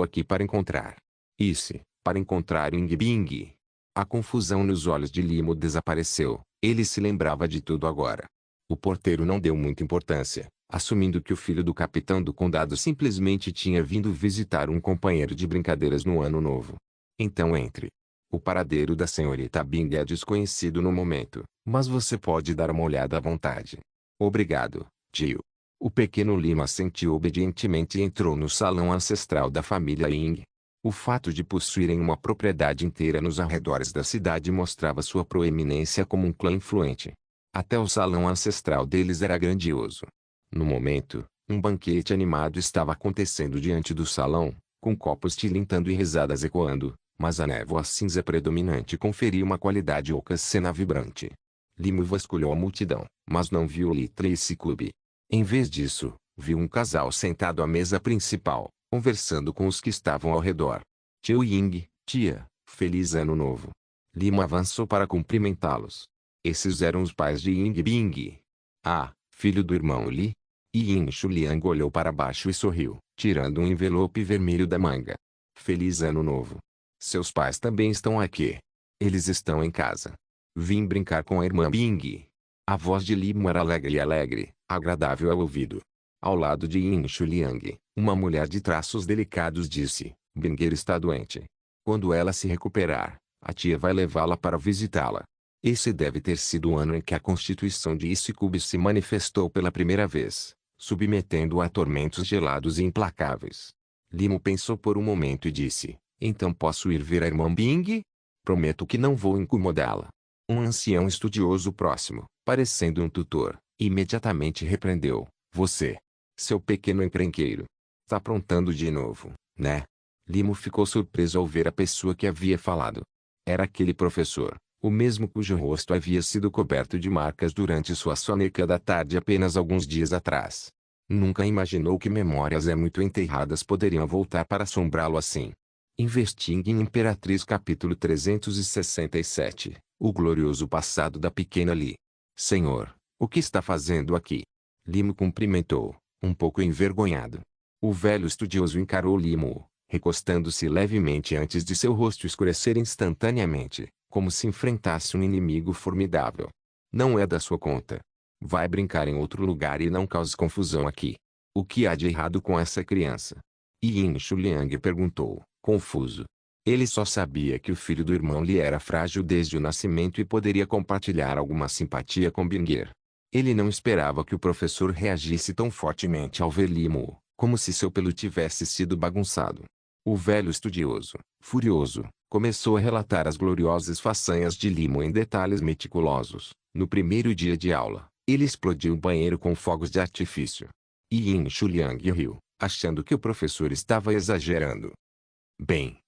aqui para encontrar. Para encontrar Ying Bing. A confusão nos olhos de Limo desapareceu, ele se lembrava de tudo agora. O porteiro não deu muita importância, assumindo que o filho do capitão do condado simplesmente tinha vindo visitar um companheiro de brincadeiras no ano novo. Então entre. O paradeiro da senhorita Bing é desconhecido no momento, mas você pode dar uma olhada à vontade. Obrigado, tio. O pequeno Lima assentiu obedientemente e entrou no salão ancestral da família Ying. O fato de possuírem uma propriedade inteira nos arredores da cidade mostrava sua proeminência como um clã influente. Até o salão ancestral deles era grandioso. No momento, um banquete animado estava acontecendo diante do salão, com copos tilintando e risadas ecoando, mas a névoa cinza predominante conferia uma qualidade oca à cena vibrante. Limo vasculhou a multidão, mas não viu Litra e Isikube. Em vez disso, viu um casal sentado à mesa principal, conversando com os que estavam ao redor. Tio Ying, tia, feliz ano novo. Limo avançou para cumprimentá-los. Esses eram os pais de Ying Bing. Ah, filho do irmão Li? Ying Shuliang olhou para baixo e sorriu, tirando um envelope vermelho da manga. Feliz ano novo. Seus pais também estão aqui. Eles estão em casa. Vim brincar com a irmã Bing. A voz de Limo era alegre, agradável ao ouvido. Ao lado de Yin Shuliang, uma mulher de traços delicados disse, Binger está doente. Quando ela se recuperar, a tia vai levá-la para visitá-la. Esse deve ter sido o ano em que a constituição de Isikube se manifestou pela primeira vez, submetendo-o a tormentos gelados e implacáveis. Limo pensou por um momento e disse, então posso ir ver a irmã Bing? Prometo que não vou incomodá-la. Um ancião estudioso próximo, parecendo um tutor, imediatamente repreendeu, você, seu pequeno encrenqueiro. Tá aprontando de novo, né? Limo ficou surpreso ao ver a pessoa que havia falado. Era aquele professor, o mesmo cujo rosto havia sido coberto de marcas durante sua soneca da tarde apenas alguns dias atrás. Nunca imaginou que memórias muito enterradas poderiam voltar para assombrá-lo assim. Investigue em Imperatriz capítulo 367, o glorioso passado da pequena Li. Senhor, o que está fazendo aqui? Limo cumprimentou, um pouco envergonhado. O velho estudioso encarou Limo, recostando-se levemente antes de seu rosto escurecer instantaneamente, como se enfrentasse um inimigo formidável. Não é da sua conta. Vai brincar em outro lugar e não cause confusão aqui. O que há de errado com essa criança? Yin Shuliang perguntou, confuso. Ele só sabia que o filho do irmão lhe era frágil desde o nascimento e poderia compartilhar alguma simpatia com Bingir. Ele não esperava que o professor reagisse tão fortemente ao ver Limo, como se seu pelo tivesse sido bagunçado. O velho estudioso, furioso, começou a relatar as gloriosas façanhas de Limo em detalhes meticulosos. No primeiro dia de aula, ele explodiu o banheiro com fogos de artifício. Yin Shuliang riu, achando que o professor estava exagerando. Bem,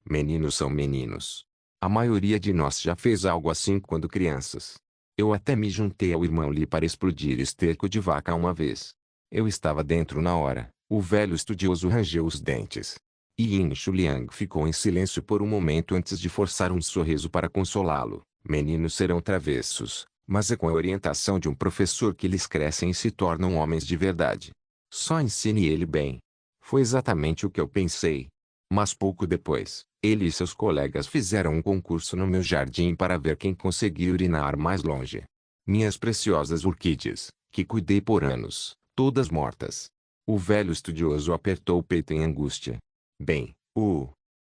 meninos são meninos. A maioria de nós já fez algo assim quando crianças. Eu até me juntei ao irmão Li para explodir esterco de vaca uma vez. Eu estava dentro na hora. O velho estudioso rangeu os dentes. Yin Shuliang ficou em silêncio por um momento antes de forçar um sorriso para consolá-lo. Meninos serão travessos, mas é com a orientação de um professor que eles crescem e se tornam homens de verdade. Só ensine ele bem. Foi exatamente o que eu pensei. Mas pouco depois, ele e seus colegas fizeram um concurso no meu jardim para ver quem conseguia urinar mais longe. Minhas preciosas orquídeas, que cuidei por anos, todas mortas. O velho estudioso apertou o peito em angústia. Bem,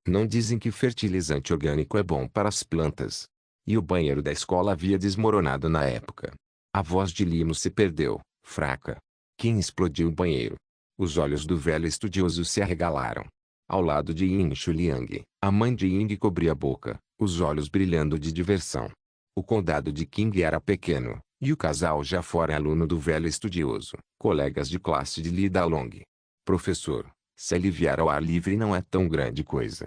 não dizem que fertilizante orgânico é bom para as plantas. E o banheiro da escola havia desmoronado na época. A voz de Limo se perdeu, fraca. Quem explodiu o banheiro? Os olhos do velho estudioso se arregalaram. Ao lado de Yin Shuliang, a mãe de Ying cobria a boca, os olhos brilhando de diversão. O condado de Qing era pequeno, e o casal já fora aluno do velho estudioso, colegas de classe de Li Dalong. Professor, se aliviar ao ar livre não é tão grande coisa.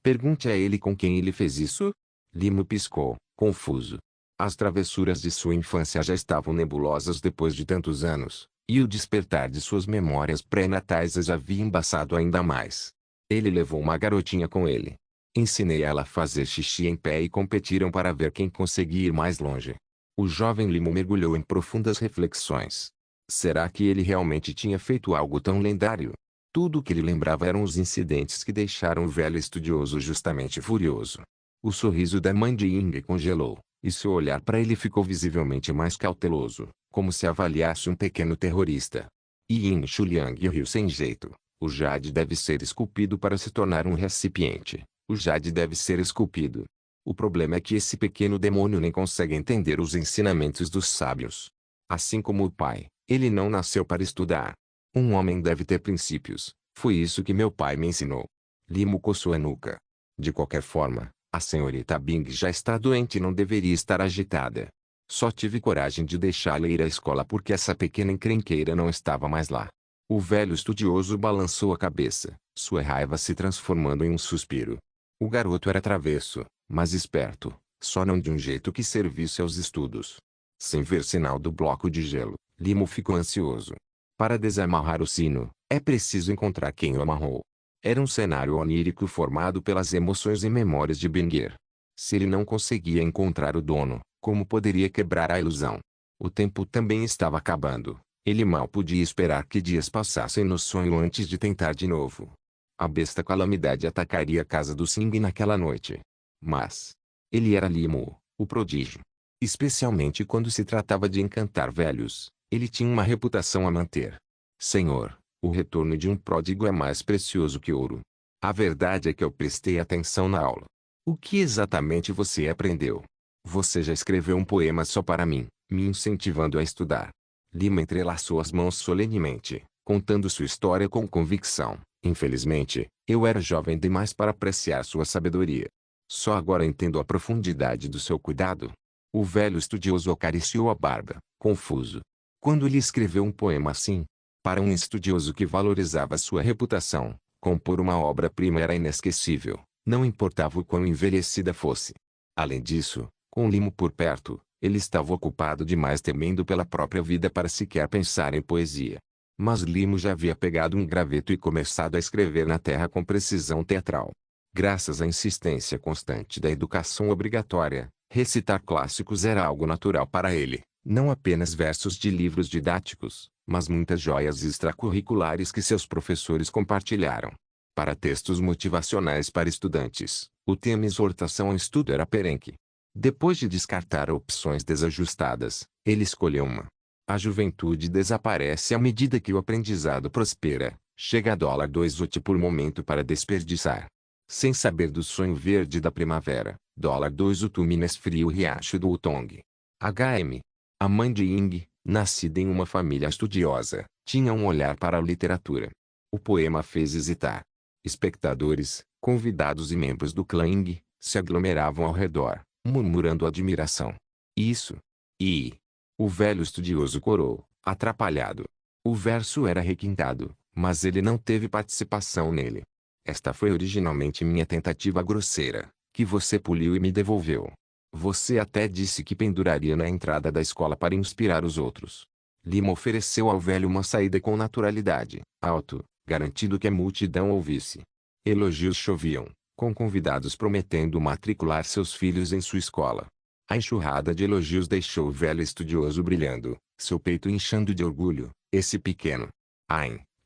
Pergunte a ele com quem ele fez isso? Limo piscou, confuso. As travessuras de sua infância já estavam nebulosas depois de tantos anos, e o despertar de suas memórias pré-natais as havia embaçado ainda mais. Ele levou uma garotinha com ele. Ensinei ela a fazer xixi em pé e competiram para ver quem conseguia ir mais longe. O jovem Limo mergulhou em profundas reflexões. Será que ele realmente tinha feito algo tão lendário? Tudo o que ele lembrava eram os incidentes que deixaram o velho estudioso justamente furioso. O sorriso da mãe de Ying congelou, e seu olhar para ele ficou visivelmente mais cauteloso, como se avaliasse um pequeno terrorista. Yin Shuliang riu sem jeito. O jade deve ser esculpido para se tornar um recipiente. O jade deve ser esculpido. O problema é que esse pequeno demônio nem consegue entender os ensinamentos dos sábios. Assim como o pai, ele não nasceu para estudar. Um homem deve ter princípios. Foi isso que meu pai me ensinou. Limo coçou a nuca. De qualquer forma, a senhorita Bing já está doente e não deveria estar agitada. Só tive coragem de deixá-la ir à escola porque essa pequena encrenqueira não estava mais lá. O velho estudioso balançou a cabeça, sua raiva se transformando em um suspiro. O garoto era travesso, mas esperto, só não de um jeito que servisse aos estudos. Sem ver sinal do bloco de gelo, Limo ficou ansioso. Para desamarrar o sino, é preciso encontrar quem o amarrou. Era um cenário onírico formado pelas emoções e memórias de Bingir. Se ele não conseguia encontrar o dono, como poderia quebrar a ilusão? O tempo também estava acabando. Ele mal podia esperar que dias passassem no sonho antes de tentar de novo. A besta calamidade atacaria a casa do Singh naquela noite. Mas ele era Limo, o prodígio. Especialmente quando se tratava de encantar velhos, ele tinha uma reputação a manter. Senhor, o retorno de um pródigo é mais precioso que ouro. A verdade é que eu prestei atenção na aula. O que exatamente você aprendeu? Você já escreveu um poema só para mim, me incentivando a estudar. Lima entrelaçou as mãos solenemente, contando sua história com convicção. Infelizmente, eu era jovem demais para apreciar sua sabedoria. Só agora entendo a profundidade do seu cuidado. O velho estudioso acariciou a barba, confuso. Quando ele escreveu um poema assim? Para um estudioso que valorizava sua reputação, compor uma obra-prima era inesquecível, não importava o quão envelhecida fosse. Além disso, com Limo por perto, ele estava ocupado demais temendo pela própria vida para sequer pensar em poesia. Mas Limo já havia pegado um graveto e começado a escrever na terra com precisão teatral. Graças à insistência constante da educação obrigatória, recitar clássicos era algo natural para ele, não apenas versos de livros didáticos, mas muitas joias extracurriculares que seus professores compartilharam. Para textos motivacionais para estudantes, o tema exortação ao estudo era perene. Depois de descartar opções desajustadas, ele escolheu uma. A juventude desaparece à medida que o aprendizado prospera. Chega a $2 UT por momento para desperdiçar. Sem saber do sonho verde da primavera, $2 UT Minas Frio Riacho do Utong. HM. A mãe de Ying, nascida em uma família estudiosa, tinha um olhar para a literatura. O poema fez hesitar. Espectadores, convidados e membros do clã Ying, se aglomeravam ao redor, murmurando admiração. Isso. E... O velho estudioso corou, atrapalhado. O verso era requintado, mas ele não teve participação nele. Esta foi originalmente minha tentativa grosseira, que você poliu e me devolveu. Você até disse que penduraria na entrada da escola para inspirar os outros. Lima ofereceu ao velho uma saída com naturalidade, alto, garantindo que a multidão ouvisse. Elogios choviam, com convidados prometendo matricular seus filhos em sua escola. A enxurrada de elogios deixou o velho estudioso brilhando, seu peito inchando de orgulho. Esse pequeno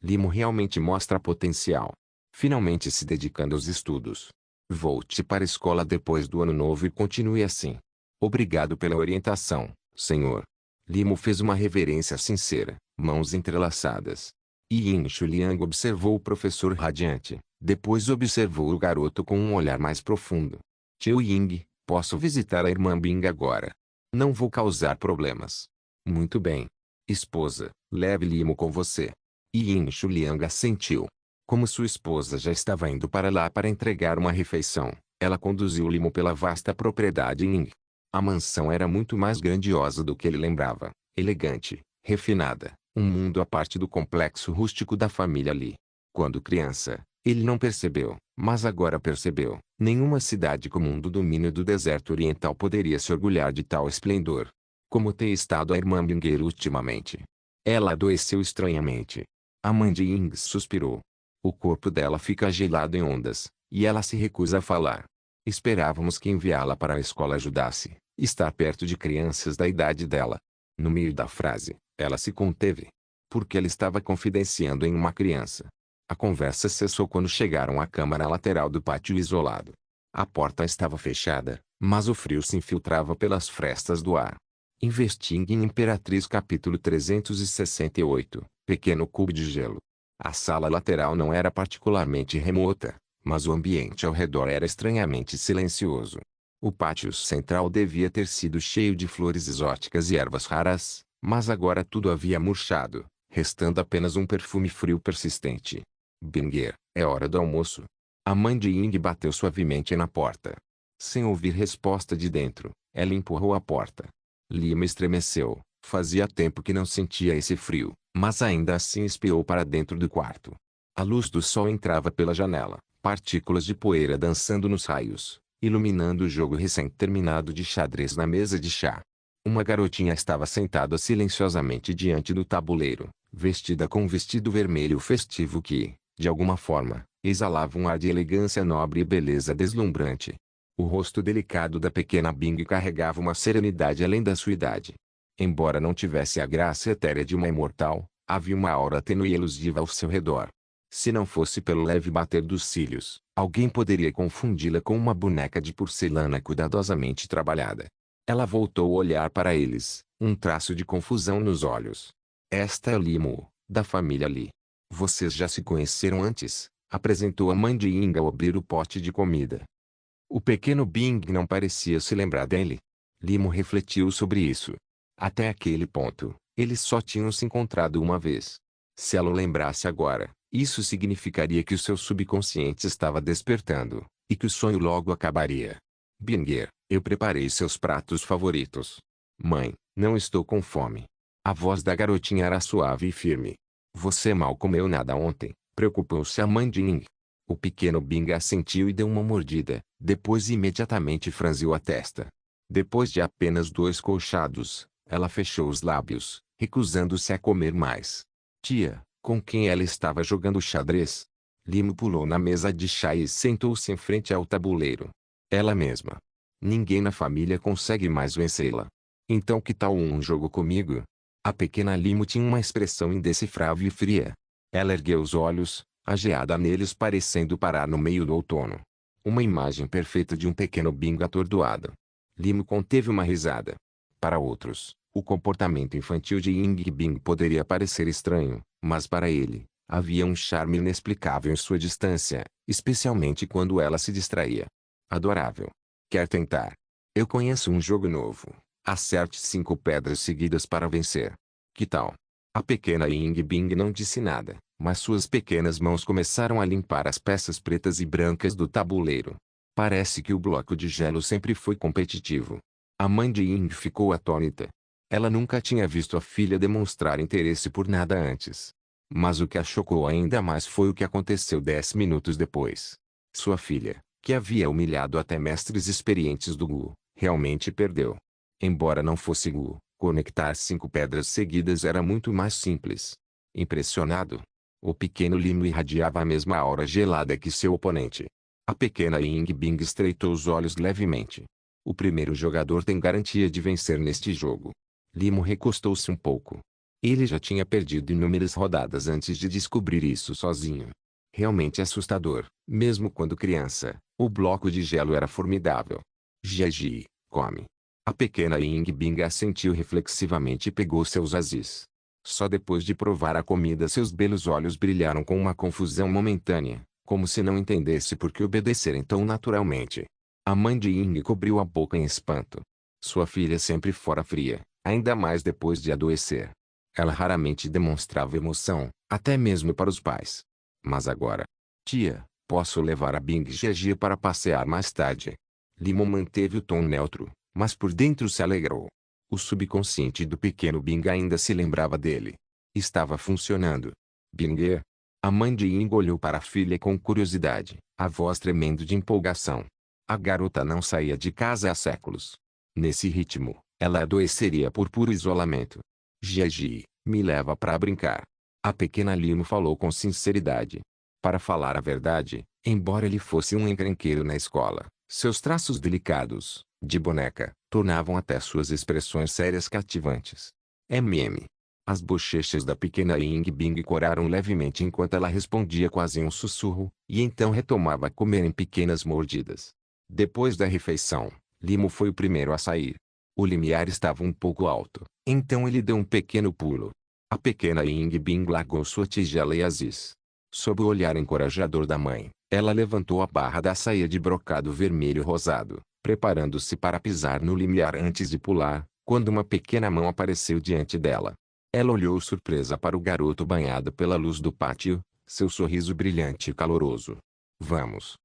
Limo realmente mostra potencial. Finalmente se dedicando aos estudos. Volte para a escola depois do ano novo e continue assim. Obrigado pela orientação, senhor. Limo fez uma reverência sincera, mãos entrelaçadas. Yin Shuliang observou o professor radiante, depois observou o garoto com um olhar mais profundo. Tio Ying, posso visitar a irmã Bing agora? Não vou causar problemas. Muito bem. Esposa, leve Limo com você. Yin Shuliang assentiu. Como sua esposa já estava indo para lá para entregar uma refeição, ela conduziu Limo pela vasta propriedade Ying. A mansão era muito mais grandiosa do que ele lembrava, elegante, refinada, um mundo à parte do complexo rústico da família Li. Quando criança, ele não percebeu, mas agora percebeu. Nenhuma cidade comum do domínio do deserto oriental poderia se orgulhar de tal esplendor. Como tem estado a irmã Binger ultimamente? Ela adoeceu estranhamente. A mãe de Ying suspirou. O corpo dela fica gelado em ondas, e ela se recusa a falar. Esperávamos que enviá-la para a escola ajudasse, estar perto de crianças da idade dela. No meio da frase, ela se conteve. Porque ela estava confidenciando em uma criança. A conversa cessou quando chegaram à câmara lateral do pátio isolado. A porta estava fechada, mas o frio se infiltrava pelas frestas do ar. Investiguem Imperatriz capítulo 368, Pequeno cubo de gelo. A sala lateral não era particularmente remota, mas o ambiente ao redor era estranhamente silencioso. O pátio central devia ter sido cheio de flores exóticas e ervas raras, mas agora tudo havia murchado, restando apenas um perfume frio persistente. Binger, é hora do almoço. A mãe de Ying bateu suavemente na porta. Sem ouvir resposta de dentro, ela empurrou a porta. Lima estremeceu. Fazia tempo que não sentia esse frio, mas ainda assim espiou para dentro do quarto. A luz do sol entrava pela janela, partículas de poeira dançando nos raios, iluminando o jogo recém-terminado de xadrez na mesa de chá. Uma garotinha estava sentada silenciosamente diante do tabuleiro, vestida com um vestido vermelho festivo que, de alguma forma, exalava um ar de elegância nobre e beleza deslumbrante. O rosto delicado da pequena Bing carregava uma serenidade além da sua idade. Embora não tivesse a graça etérea de uma imortal, havia uma aura tênue e elusiva ao seu redor. Se não fosse pelo leve bater dos cílios, alguém poderia confundi-la com uma boneca de porcelana cuidadosamente trabalhada. Ela voltou a olhar para eles, um traço de confusão nos olhos. Esta é Limo, da família Li. Vocês já se conheceram antes? Apresentou a mãe de Ying ao abrir o pote de comida. O pequeno Bing não parecia se lembrar dele. Limo refletiu sobre isso. Até aquele ponto, eles só tinham se encontrado uma vez. Se ela o lembrasse agora, isso significaria que o seu subconsciente estava despertando, e que o sonho logo acabaria. Binger, eu preparei seus pratos favoritos. Mãe, não estou com fome. A voz da garotinha era suave e firme. Você mal comeu nada ontem? Preocupou-se a mãe de Ying. O pequeno Bing assentiu e deu uma mordida, depois imediatamente franziu a testa. Depois de apenas 2 colchados, ela fechou os lábios, recusando-se a comer mais. Tia, com quem ela estava jogando xadrez? Limo pulou na mesa de chá e sentou-se em frente ao tabuleiro. Ela mesma. Ninguém na família consegue mais vencê-la. Então que tal um jogo comigo? A pequena Limo tinha uma expressão indecifrável e fria. Ela ergueu os olhos, ageada neles parecendo parar no meio do outono. Uma imagem perfeita de um pequeno Bing atordoado. Limo conteve uma risada. Para outros, o comportamento infantil de Ying Bing poderia parecer estranho, mas para ele, havia um charme inexplicável em sua distância, especialmente quando ela se distraía. Adorável. Quer tentar? Eu conheço um jogo novo. Acerte 5 pedras seguidas para vencer. Que tal? A pequena Ying Bing não disse nada, mas suas pequenas mãos começaram a limpar as peças pretas e brancas do tabuleiro. Parece que o bloco de gelo sempre foi competitivo. A mãe de Ying ficou atônita. Ela nunca tinha visto a filha demonstrar interesse por nada antes. Mas o que a chocou ainda mais foi o que aconteceu 10 minutos depois. Sua filha, que havia humilhado até mestres experientes do Gu, realmente perdeu. Embora não fosse Gu, conectar 5 pedras seguidas era muito mais simples. Impressionado, o pequeno Limo irradiava a mesma aura gelada que seu oponente. A pequena Ying Bing estreitou os olhos levemente. O primeiro jogador tem garantia de vencer neste jogo. Limo recostou-se um pouco. Ele já tinha perdido inúmeras rodadas antes de descobrir isso sozinho. Realmente assustador, mesmo quando criança, o bloco de gelo era formidável. Jiaji, come. A pequena Ying Bing assentiu reflexivamente e pegou seus azis. Só depois de provar a comida seus belos olhos brilharam com uma confusão momentânea, como se não entendesse por que obedecerem tão naturalmente. A mãe de Ying cobriu a boca em espanto. Sua filha sempre fora fria, ainda mais depois de adoecer. Ela raramente demonstrava emoção, até mesmo para os pais. Mas agora... Tia, posso levar a Bing Jiaji para passear mais tarde? Limo manteve o tom neutro, mas por dentro se alegrou. O subconsciente do pequeno Bing ainda se lembrava dele. Estava funcionando. Bing? A mãe de Ying olhou para a filha com curiosidade, a voz tremendo de empolgação. A garota não saía de casa há séculos. Nesse ritmo, ela adoeceria por puro isolamento. Jiaji, me leva para brincar. A pequena Limo falou com sinceridade. Para falar a verdade, embora ele fosse um encrenqueiro na escola, seus traços delicados, de boneca, tornavam até suas expressões sérias cativantes. As bochechas da pequena Ying Bing coraram levemente enquanto ela respondia quase em um sussurro, e então retomava a comer em pequenas mordidas. Depois da refeição, Limo foi o primeiro a sair. O limiar estava um pouco alto, então ele deu um pequeno pulo. A pequena Ying Bing largou sua tigela e azis. Sob o olhar encorajador da mãe, ela levantou a barra da saia de brocado vermelho-rosado, preparando-se para pisar no limiar antes de pular, quando uma pequena mão apareceu diante dela. Ela olhou surpresa para o garoto banhado pela luz do pátio, seu sorriso brilhante e caloroso. Vamos.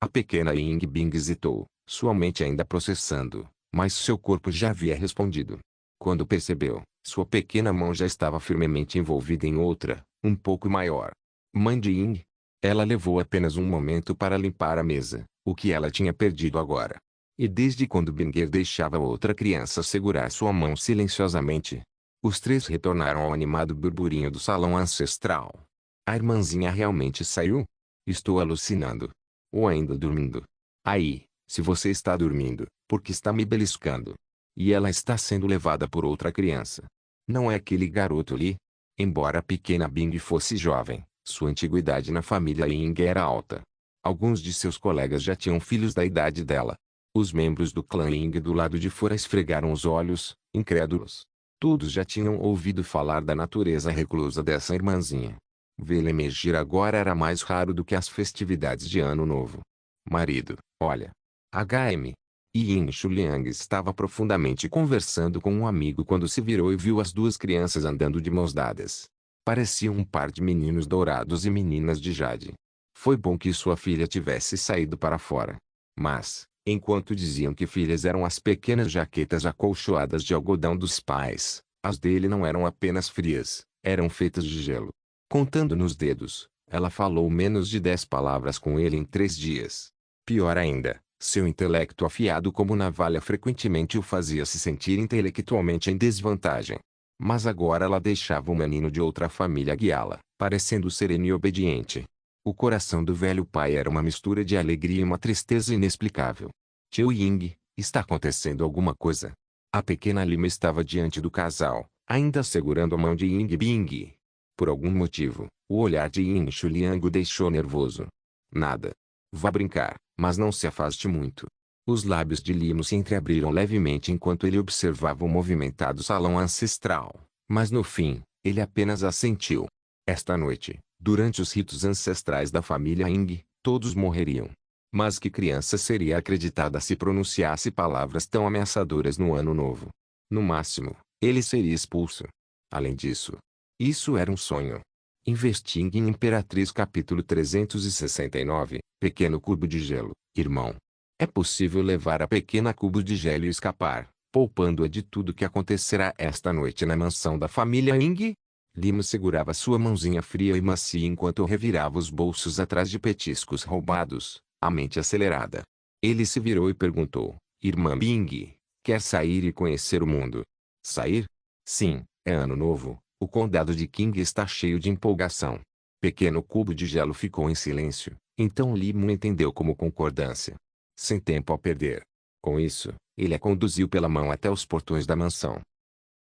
A pequena Ying Bing hesitou, sua mente ainda processando, mas seu corpo já havia respondido. Quando percebeu, sua pequena mão já estava firmemente envolvida em outra, um pouco maior. Mãe de Ying? Ela levou apenas um momento para limpar a mesa, o que ela tinha perdido agora. E desde quando Binger deixava outra criança segurar sua mão silenciosamente? Os três retornaram ao animado burburinho do salão ancestral. A irmãzinha realmente saiu? Estou alucinando. Ou ainda dormindo? Aí, se você está dormindo, por que está me beliscando? E ela está sendo levada por outra criança. Não é aquele garoto ali? Embora a pequena Bing fosse jovem, sua antiguidade na família Ying era alta. Alguns de seus colegas já tinham filhos da idade dela. Os membros do clã Ying do lado de fora esfregaram os olhos, incrédulos. Todos já tinham ouvido falar da natureza reclusa dessa irmãzinha. Vê-la emergir agora era mais raro do que as festividades de Ano Novo. Marido, olha. HM. Yin Shuliang estava profundamente conversando com um amigo quando se virou e viu as duas crianças andando de mãos dadas. Pareciam um par de meninos dourados e meninas de jade. Foi bom que sua filha tivesse saído para fora. Mas, enquanto diziam que filhas eram as pequenas jaquetas acolchoadas de algodão dos pais, as dele não eram apenas frias, eram feitas de gelo. Contando nos dedos, ela falou menos de 10 palavras com ele em 3 dias. Pior ainda, seu intelecto afiado como navalha frequentemente o fazia se sentir intelectualmente em desvantagem. Mas agora ela deixava um menino de outra família guiá-la, parecendo sereno e obediente. O coração do velho pai era uma mistura de alegria e uma tristeza inexplicável. Tio Ying, está acontecendo alguma coisa? A pequena Lima estava diante do casal, ainda segurando a mão de Ying Bing. Por algum motivo, o olhar de Ying Xuliang o deixou nervoso. Nada. Vá brincar, mas não se afaste muito. Os lábios de Limo se entreabriram levemente enquanto ele observava o movimentado salão ancestral, mas no fim, ele apenas assentiu. Esta noite, durante os ritos ancestrais da família Ying, todos morreriam. Mas que criança seria acreditada se pronunciasse palavras tão ameaçadoras no ano novo? No máximo, ele seria expulso. Além disso, isso era um sonho. Investigue em Imperatriz capítulo 369, Pequeno Cubo de Gelo, irmão. É possível levar a pequena cubo de gelo e escapar, poupando-a de tudo que acontecerá esta noite na mansão da família Ying? Limo segurava sua mãozinha fria e macia enquanto revirava os bolsos atrás de petiscos roubados, a mente acelerada. Ele se virou e perguntou, Irmã Bing, quer sair e conhecer o mundo? Sair? Sim, é ano novo, o condado de Qing está cheio de empolgação. Pequeno cubo de gelo ficou em silêncio, então Limo entendeu como concordância. Sem tempo a perder. Com isso, ele a conduziu pela mão até os portões da mansão.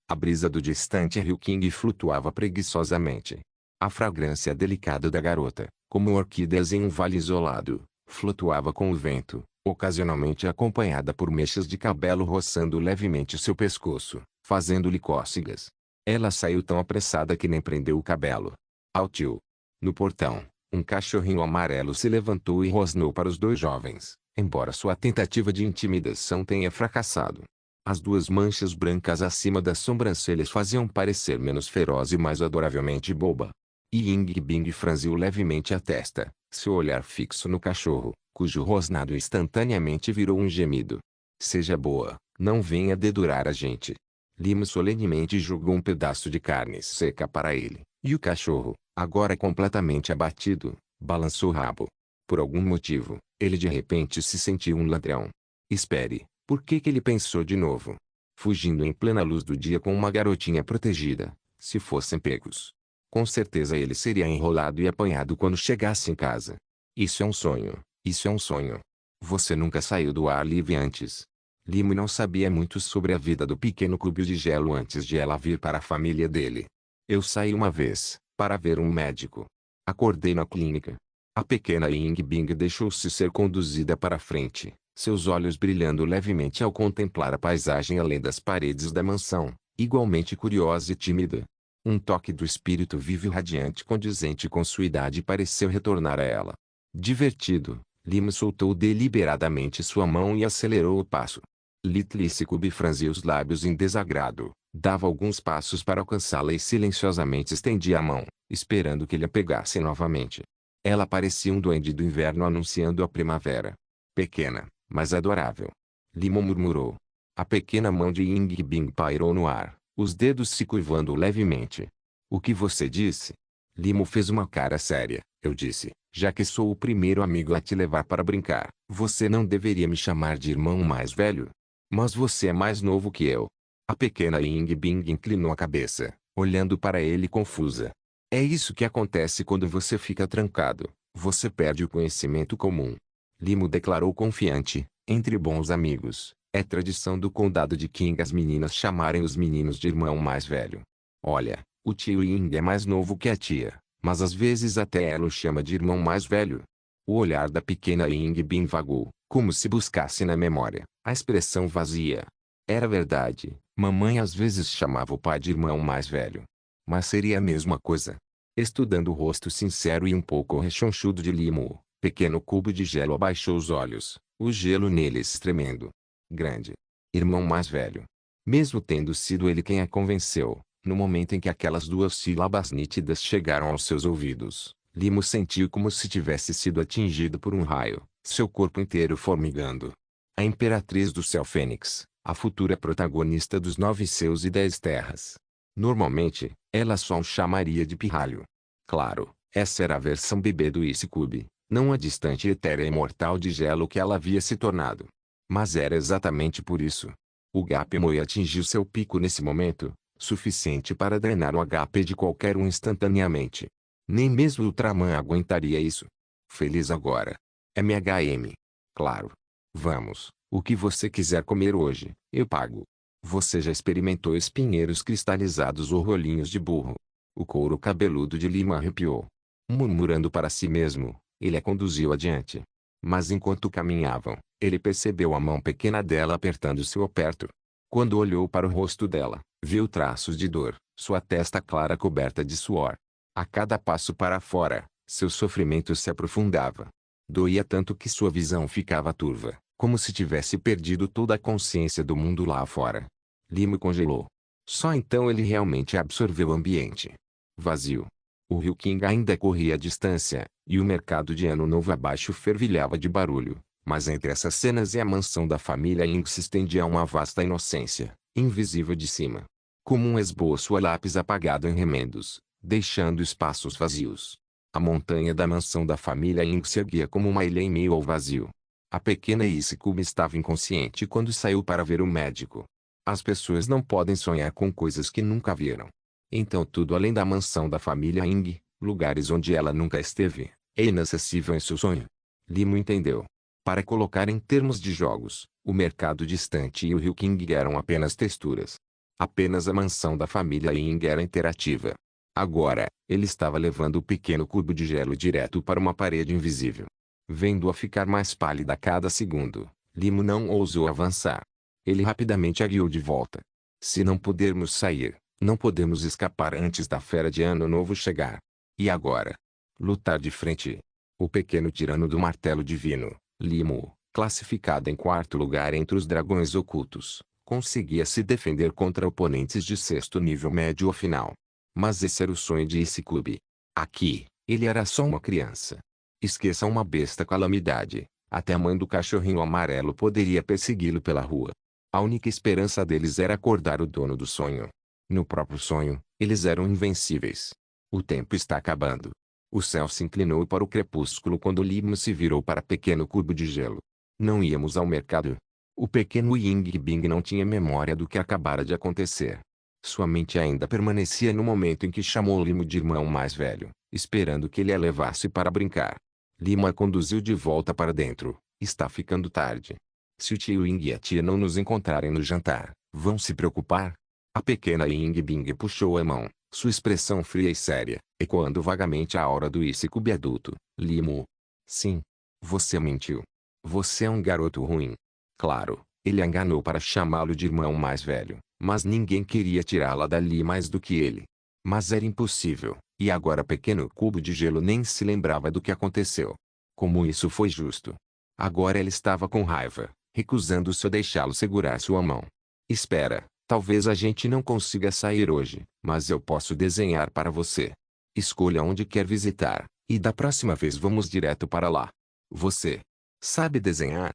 A brisa do distante rio Qing flutuava preguiçosamente. A fragrância delicada da garota, como orquídeas em um vale isolado, flutuava com o vento, ocasionalmente acompanhada por mechas de cabelo roçando levemente seu pescoço, fazendo-lhe cócegas. Ela saiu tão apressada que nem prendeu o cabelo. Ao tio. No portão, um cachorrinho amarelo se levantou e rosnou para os dois jovens, embora sua tentativa de intimidação tenha fracassado. As duas manchas brancas acima das sobrancelhas faziam parecer menos feroz e mais adoravelmente boba. Ying Bing franziu levemente a testa, seu olhar fixo no cachorro, cujo rosnado instantaneamente virou um gemido. Seja boa, não venha dedurar a gente. Limo solenemente jogou um pedaço de carne seca para ele, e o cachorro, agora completamente abatido, balançou o rabo. Por algum motivo, ele de repente se sentiu um ladrão. Espere. Por que ele pensou de novo? Fugindo em plena luz do dia com uma garotinha protegida, se fossem pegos. Com certeza ele seria enrolado e apanhado quando chegasse em casa. Isso é um sonho, isso é um sonho. Você nunca saiu do ar livre antes. Limo não sabia muito sobre a vida do pequeno cubo de gelo antes de ela vir para a família dele. Eu saí uma vez, para ver um médico. Acordei na clínica. A pequena Ying Bing deixou-se ser conduzida para a frente, seus olhos brilhando levemente ao contemplar a paisagem além das paredes da mansão, igualmente curiosa e tímida. Um toque do espírito vivo e radiante condizente com sua idade pareceu retornar a ela. Divertido, Limo soltou deliberadamente sua mão e acelerou o passo. Little Cube franziu os lábios em desagrado, dava alguns passos para alcançá-la e silenciosamente estendia a mão, esperando que ele a pegasse novamente. Ela parecia um duende do inverno anunciando a primavera. Pequena, mas adorável. Limo murmurou. A pequena mão de Ying Bing pairou no ar, os dedos se curvando levemente. O que você disse? Limo fez uma cara séria. Eu disse, já que sou o primeiro amigo a te levar para brincar, você não deveria me chamar de irmão mais velho? Mas você é mais novo que eu. A pequena Ying Bing inclinou a cabeça, olhando para ele confusa. É isso que acontece quando você fica trancado. Você perde o conhecimento comum. Limo declarou confiante. Entre bons amigos, é tradição do condado de Qing as meninas chamarem os meninos de irmão mais velho. Olha, o tio Ying é mais novo que a tia, mas às vezes até ela o chama de irmão mais velho. O olhar da pequena Ying Bing vagou, como se buscasse na memória a expressão vazia. Era verdade, mamãe às vezes chamava o pai de irmão mais velho. Mas seria a mesma coisa. Estudando o rosto sincero e um pouco rechonchudo de Limo, pequeno cubo de gelo abaixou os olhos, o gelo neles tremendo. Grande. Irmão mais velho. Mesmo tendo sido ele quem a convenceu, no momento em que aquelas duas sílabas nítidas chegaram aos seus ouvidos, Limo sentiu como se tivesse sido atingido por um raio, seu corpo inteiro formigando. A Imperatriz do Céu Fênix, a futura protagonista dos 9 céus e 10 terras. Normalmente, ela só o chamaria de pirralho. Claro, essa era a versão bebê do Ice Cube, não a distante e etérea imortal de gelo que ela havia se tornado. Mas era exatamente por isso. O Gap Moi atingiu seu pico nesse momento, suficiente para drenar o HP de qualquer um instantaneamente. Nem mesmo o Ultraman aguentaria isso. Feliz agora. MHM. Claro. Vamos, o que você quiser comer hoje, eu pago. Você já experimentou espinheiros cristalizados ou rolinhos de burro? O couro cabeludo de Lima arrepiou. Murmurando para si mesmo, ele a conduziu adiante. Mas enquanto caminhavam, ele percebeu a mão pequena dela apertando seu aperto. Quando olhou para o rosto dela, viu traços de dor, sua testa clara coberta de suor. A cada passo para fora, seu sofrimento se aprofundava. Doía tanto que sua visão ficava turva, como se tivesse perdido toda a consciência do mundo lá fora. Limo congelou. Só então ele realmente absorveu o ambiente. Vazio. O rio King ainda corria à distância, e o mercado de Ano Novo abaixo fervilhava de barulho. Mas entre essas cenas e a mansão da família Ying se estendia uma vasta inocência, invisível de cima. Como um esboço a lápis apagado em remendos, deixando espaços vazios. A montanha da mansão da família Ying se erguia como uma ilha em meio ao vazio. A pequena Isikume estava inconsciente quando saiu para ver o médico. As pessoas não podem sonhar com coisas que nunca viram. Então tudo além da mansão da família Ying, lugares onde ela nunca esteve, é inacessível em seu sonho. Limo entendeu. Para colocar em termos de jogos, o mercado distante e o rio King eram apenas texturas. Apenas a mansão da família Ying era interativa. Agora, ele estava levando o pequeno cubo de gelo direto para uma parede invisível. Vendo-a ficar mais pálida a cada segundo, Limo não ousou avançar. Ele rapidamente a guiou de volta. Se não pudermos sair, não podemos escapar antes da fera de Ano Novo chegar. E agora? Lutar de frente. O pequeno tirano do martelo divino, Limo, classificado em quarto lugar entre os dragões ocultos, conseguia se defender contra oponentes de sexto nível médio ou final. Mas esse era o sonho de Isikume. Aqui, ele era só uma criança. Esqueça uma besta calamidade, até a mãe do cachorrinho amarelo poderia persegui-lo pela rua. A única esperança deles era acordar o dono do sonho. No próprio sonho, eles eram invencíveis. O tempo está acabando. O céu se inclinou para o crepúsculo quando Limo se virou para pequeno cubo de gelo. Não íamos ao mercado. O pequeno Ying Bing não tinha memória do que acabara de acontecer. Sua mente ainda permanecia no momento em que chamou Limo de irmão mais velho, esperando que ele a levasse para brincar. Limo a conduziu de volta para dentro. Está ficando tarde. Se o tio Ying e a tia não nos encontrarem no jantar, vão se preocupar? A pequena Ying Bing puxou a mão, sua expressão fria e séria, ecoando vagamente a aura do Isikume adulto. Limo. Sim. Você mentiu. Você é um garoto ruim. Claro, ele a enganou para chamá-lo de irmão mais velho, mas ninguém queria tirá-la dali mais do que ele. Mas era impossível, e agora pequeno cubo de gelo nem se lembrava do que aconteceu. Como isso foi justo? Agora ela estava com raiva, recusando-se a deixá-lo segurar sua mão. Espera, talvez a gente não consiga sair hoje, mas eu posso desenhar para você. Escolha onde quer visitar, e da próxima vez vamos direto para lá. Você sabe desenhar?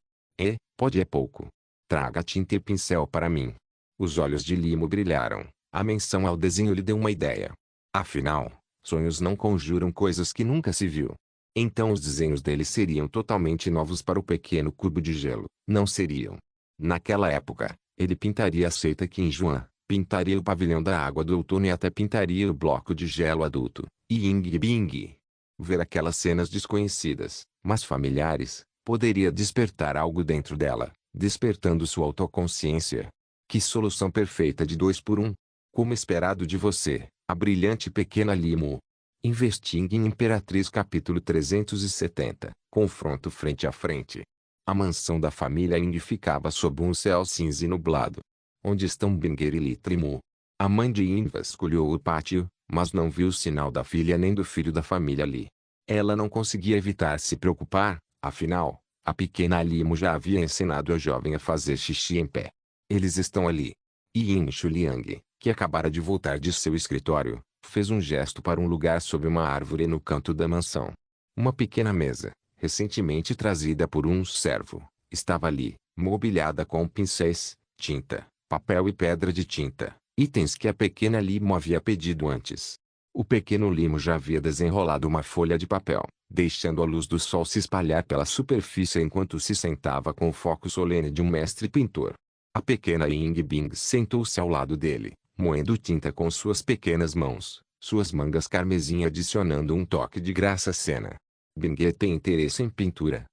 Pode é pouco. Traga tinta e pincel para mim. Os olhos de Limo brilharam. A menção ao desenho lhe deu uma ideia. Afinal, sonhos não conjuram coisas que nunca se viu. Então os desenhos dele seriam totalmente novos para o pequeno cubo de gelo. Não seriam. Naquela época, ele pintaria a seita Qinjuan, pintaria o pavilhão da água do outono e até pintaria o bloco de gelo adulto, Ying Bing. Ver aquelas cenas desconhecidas, mas familiares, poderia despertar algo dentro dela, despertando sua autoconsciência. Que solução perfeita de 2 por 1. Como esperado de você, a brilhante pequena Limo. Investing em Imperatriz capítulo 370, confronto frente a frente. A mansão da família Ying ficava sob um céu cinza e nublado. Onde estão Binger e Litrimo? A mãe de Ying vasculhou o pátio, mas não viu sinal da filha nem do filho da família Li. Ela não conseguia evitar se preocupar, afinal, a pequena Limo já havia ensinado a jovem a fazer xixi em pé. Eles estão ali. Yin Shuliang, que acabara de voltar de seu escritório, fez um gesto para um lugar sob uma árvore no canto da mansão. Uma pequena mesa, recentemente trazida por um servo, estava ali, mobiliada com pincéis, tinta, papel e pedra de tinta, itens que a pequena Limo havia pedido antes. O pequeno Limo já havia desenrolado uma folha de papel, deixando a luz do sol se espalhar pela superfície enquanto se sentava com o foco solene de um mestre pintor. A pequena Ying Bing sentou-se ao lado dele, moendo tinta com suas pequenas mãos, suas mangas carmesim adicionando um toque de graça à cena. Bing tem interesse em pintura.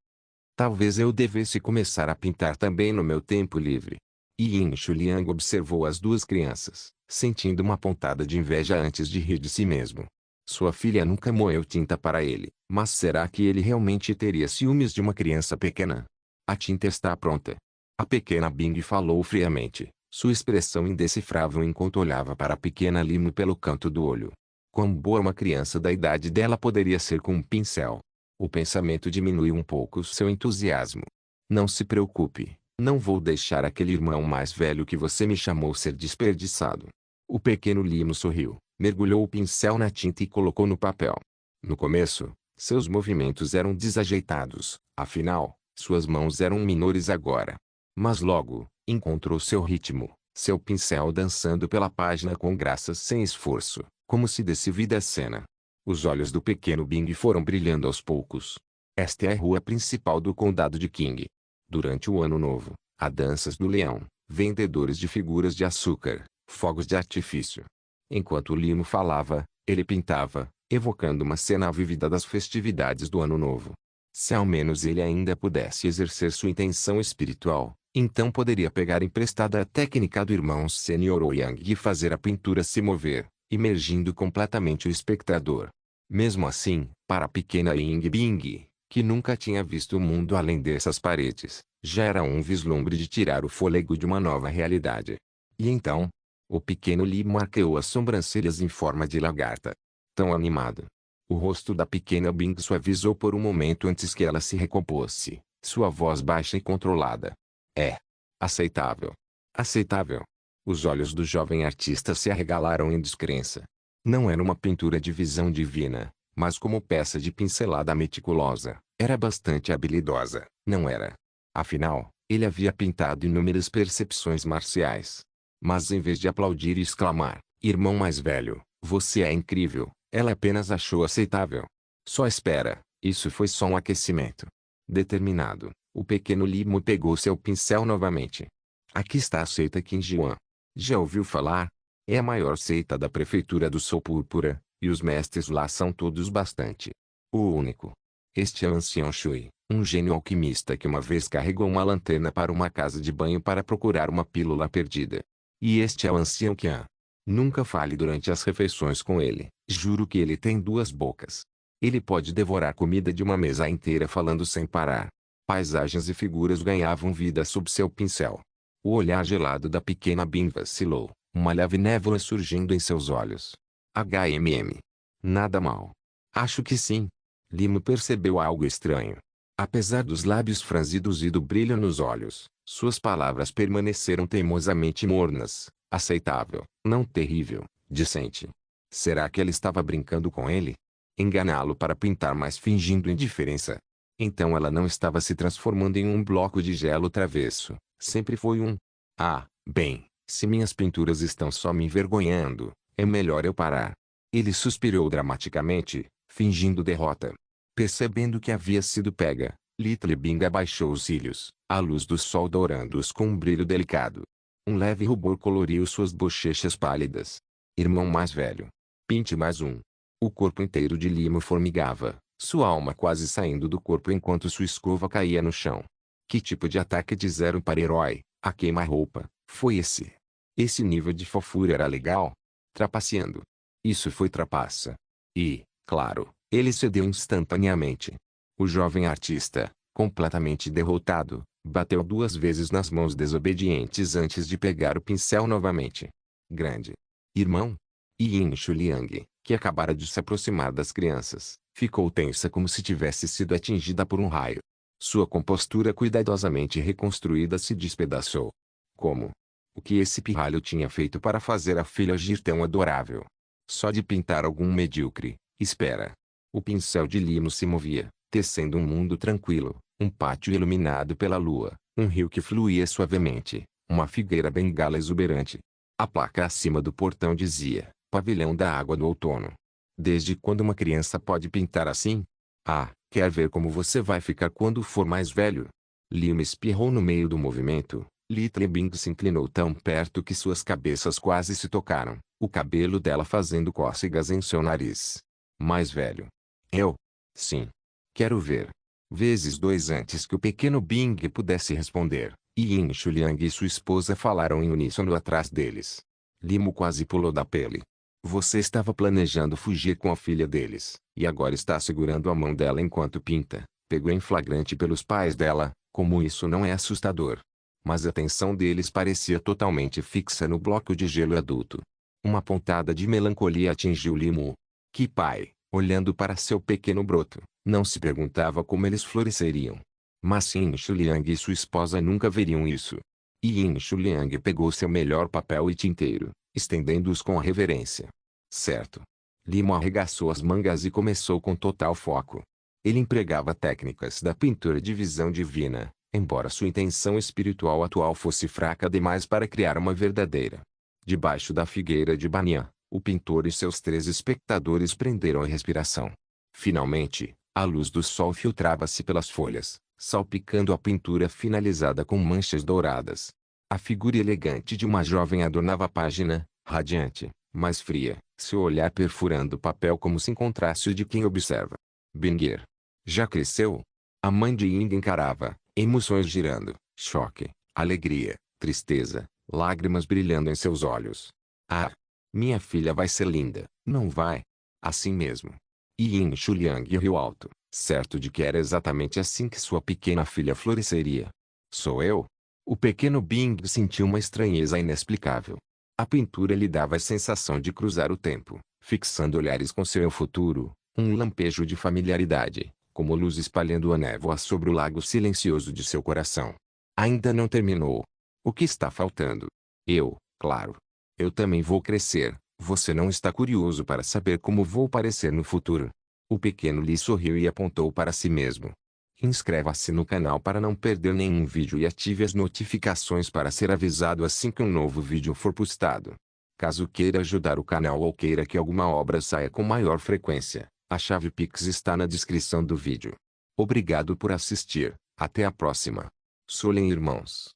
Talvez eu devesse começar a pintar também no meu tempo livre. Yin Shuliang observou as duas crianças, sentindo uma pontada de inveja antes de rir de si mesmo. Sua filha nunca moeu tinta para ele, mas será que ele realmente teria ciúmes de uma criança pequena? A tinta está pronta. A pequena Bing falou friamente, sua expressão indecifrável enquanto olhava para a pequena Limo pelo canto do olho. Quão boa uma criança da idade dela poderia ser com um pincel? O pensamento diminuiu um pouco seu entusiasmo. Não se preocupe, não vou deixar aquele irmão mais velho que você me chamou ser desperdiçado. O pequeno Limo sorriu, mergulhou o pincel na tinta e colocou no papel. No começo, seus movimentos eram desajeitados, afinal, suas mãos eram menores agora. Mas logo, encontrou seu ritmo, seu pincel dançando pela página com graça sem esforço, como se desse vida à cena. Os olhos do pequeno Bing foram brilhando aos poucos. Esta é a rua principal do condado de King. Durante o ano novo, há danças do leão, vendedores de figuras de açúcar, fogos de artifício. Enquanto Limo falava, ele pintava, evocando uma cena vívida das festividades do ano novo. Se ao menos ele ainda pudesse exercer sua intenção espiritual, então poderia pegar emprestada a técnica do irmão sênior Ouyang e fazer a pintura se mover, imergindo completamente o espectador. Mesmo assim, para a pequena Ying Bing, que nunca tinha visto o mundo além dessas paredes, já era um vislumbre de tirar o fôlego de uma nova realidade. E então, o pequeno Limo arqueou as sobrancelhas em forma de lagarta. Tão animado. O rosto da pequena Bing suavizou por um momento antes que ela se recompôsse, sua voz baixa e controlada. É aceitável. Aceitável. Os olhos do jovem artista se arregalaram em descrença. Não era uma pintura de visão divina, mas como peça de pincelada meticulosa, era bastante habilidosa, não era? Afinal, ele havia pintado inúmeras percepções marciais. Mas em vez de aplaudir e exclamar, irmão mais velho, você é incrível, ela apenas achou aceitável. Só espera, isso foi só um aquecimento. Determinado, o pequeno Limo pegou seu pincel novamente. Aqui está a seita Qingjuan. Já ouviu falar? É a maior seita da prefeitura do Sol Púrpura, e os mestres lá são todos bastante. O único. Este é o ancião Shui, um gênio alquimista que uma vez carregou uma lanterna para uma casa de banho para procurar uma pílula perdida. E este é o ancião Qian. Nunca fale durante as refeições com ele, juro que ele tem duas bocas. Ele pode devorar comida de uma mesa inteira falando sem parar. Paisagens e figuras ganhavam vida sob seu pincel. O olhar gelado da pequena Bing vacilou, uma leve névoa surgindo em seus olhos. HMM. Nada mal. Acho que sim. Limo percebeu algo estranho. Apesar dos lábios franzidos e do brilho nos olhos, suas palavras permaneceram teimosamente mornas. Aceitável, não terrível, decente. Será que ela estava brincando com ele? Enganá-lo para pintar mais fingindo indiferença? Então ela não estava se transformando em um bloco de gelo travesso, sempre foi um. Ah, bem, se minhas pinturas estão só me envergonhando, é melhor eu parar. Ele suspirou dramaticamente, fingindo derrota. Percebendo que havia sido pega, Little Bing abaixou os cílios, a luz do sol dourando-os com um brilho delicado. Um leve rubor coloriu suas bochechas pálidas. Irmão mais velho. Pinte mais um. O corpo inteiro de Limo formigava, sua alma quase saindo do corpo enquanto sua escova caía no chão. Que tipo de ataque de zero para herói, a queima-roupa, foi esse? Esse nível de fofura era legal? Trapaceando. Isso foi trapaça. E, claro, ele cedeu instantaneamente. O jovem artista, completamente derrotado, bateu duas vezes nas mãos desobedientes antes de pegar o pincel novamente. Grande irmão? Yin Shuliang, que acabara de se aproximar das crianças, ficou tensa como se tivesse sido atingida por um raio. Sua compostura cuidadosamente reconstruída se despedaçou. Como? O que esse pirralho tinha feito para fazer a filha agir tão adorável? Só de pintar algum medíocre, espera. O pincel de Limo se movia, tecendo um mundo tranquilo, um pátio iluminado pela lua, um rio que fluía suavemente, uma figueira bengala exuberante. A placa acima do portão dizia, Pavilhão da Água do Outono. Desde quando uma criança pode pintar assim? Ah, quer ver como você vai ficar quando for mais velho? Limo espirrou no meio do movimento, Little Bing se inclinou tão perto que suas cabeças quase se tocaram, o cabelo dela fazendo cócegas em seu nariz. Mais velho. Eu? Sim. Quero ver. Vezes 2 antes que o pequeno Bing pudesse responder, Yin Shuliang e sua esposa falaram em uníssono atrás deles. Limo quase pulou da pele. Você estava planejando fugir com a filha deles, e agora está segurando a mão dela enquanto pinta. Pegou em flagrante pelos pais dela, como isso não é assustador. Mas a atenção deles parecia totalmente fixa no bloco de gelo adulto. Uma pontada de melancolia atingiu Limo. Que pai, olhando para seu pequeno broto, não se perguntava como eles floresceriam. Mas Yin Shuliang e sua esposa nunca veriam isso. Yin Shuliang pegou seu melhor papel e tinteiro, estendendo-os com reverência. Certo. Limo arregaçou as mangas e começou com total foco. Ele empregava técnicas da pintura de visão divina, embora sua intenção espiritual atual fosse fraca demais para criar uma verdadeira. Debaixo da figueira de Banyan, o pintor e seus 3 espectadores prenderam a respiração. Finalmente, a luz do sol filtrava-se pelas folhas, salpicando a pintura finalizada com manchas douradas. A figura elegante de uma jovem adornava a página, radiante, mas fria, seu olhar perfurando o papel como se encontrasse o de quem observa. Binger. Já cresceu? A mãe de Ying encarava, emoções girando, choque, alegria, tristeza, lágrimas brilhando em seus olhos. Ah! Minha filha vai ser linda, não vai? Assim mesmo. Yin Shuliang riu alto, certo de que era exatamente assim que sua pequena filha floresceria. Sou eu? O pequeno Bing sentiu uma estranheza inexplicável. A pintura lhe dava a sensação de cruzar o tempo, fixando olhares com seu eu futuro, um lampejo de familiaridade, como luz espalhando a névoa sobre o lago silencioso de seu coração. Ainda não terminou. O que está faltando? Eu, claro. Eu também vou crescer. Você não está curioso para saber como vou parecer no futuro? O pequeno Lee sorriu e apontou para si mesmo. Inscreva-se no canal para não perder nenhum vídeo e ative as notificações para ser avisado assim que um novo vídeo for postado. Caso queira ajudar o canal ou queira que alguma obra saia com maior frequência, a chave Pix está na descrição do vídeo. Obrigado por assistir. Até a próxima. Solen irmãos.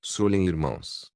Solen irmãos.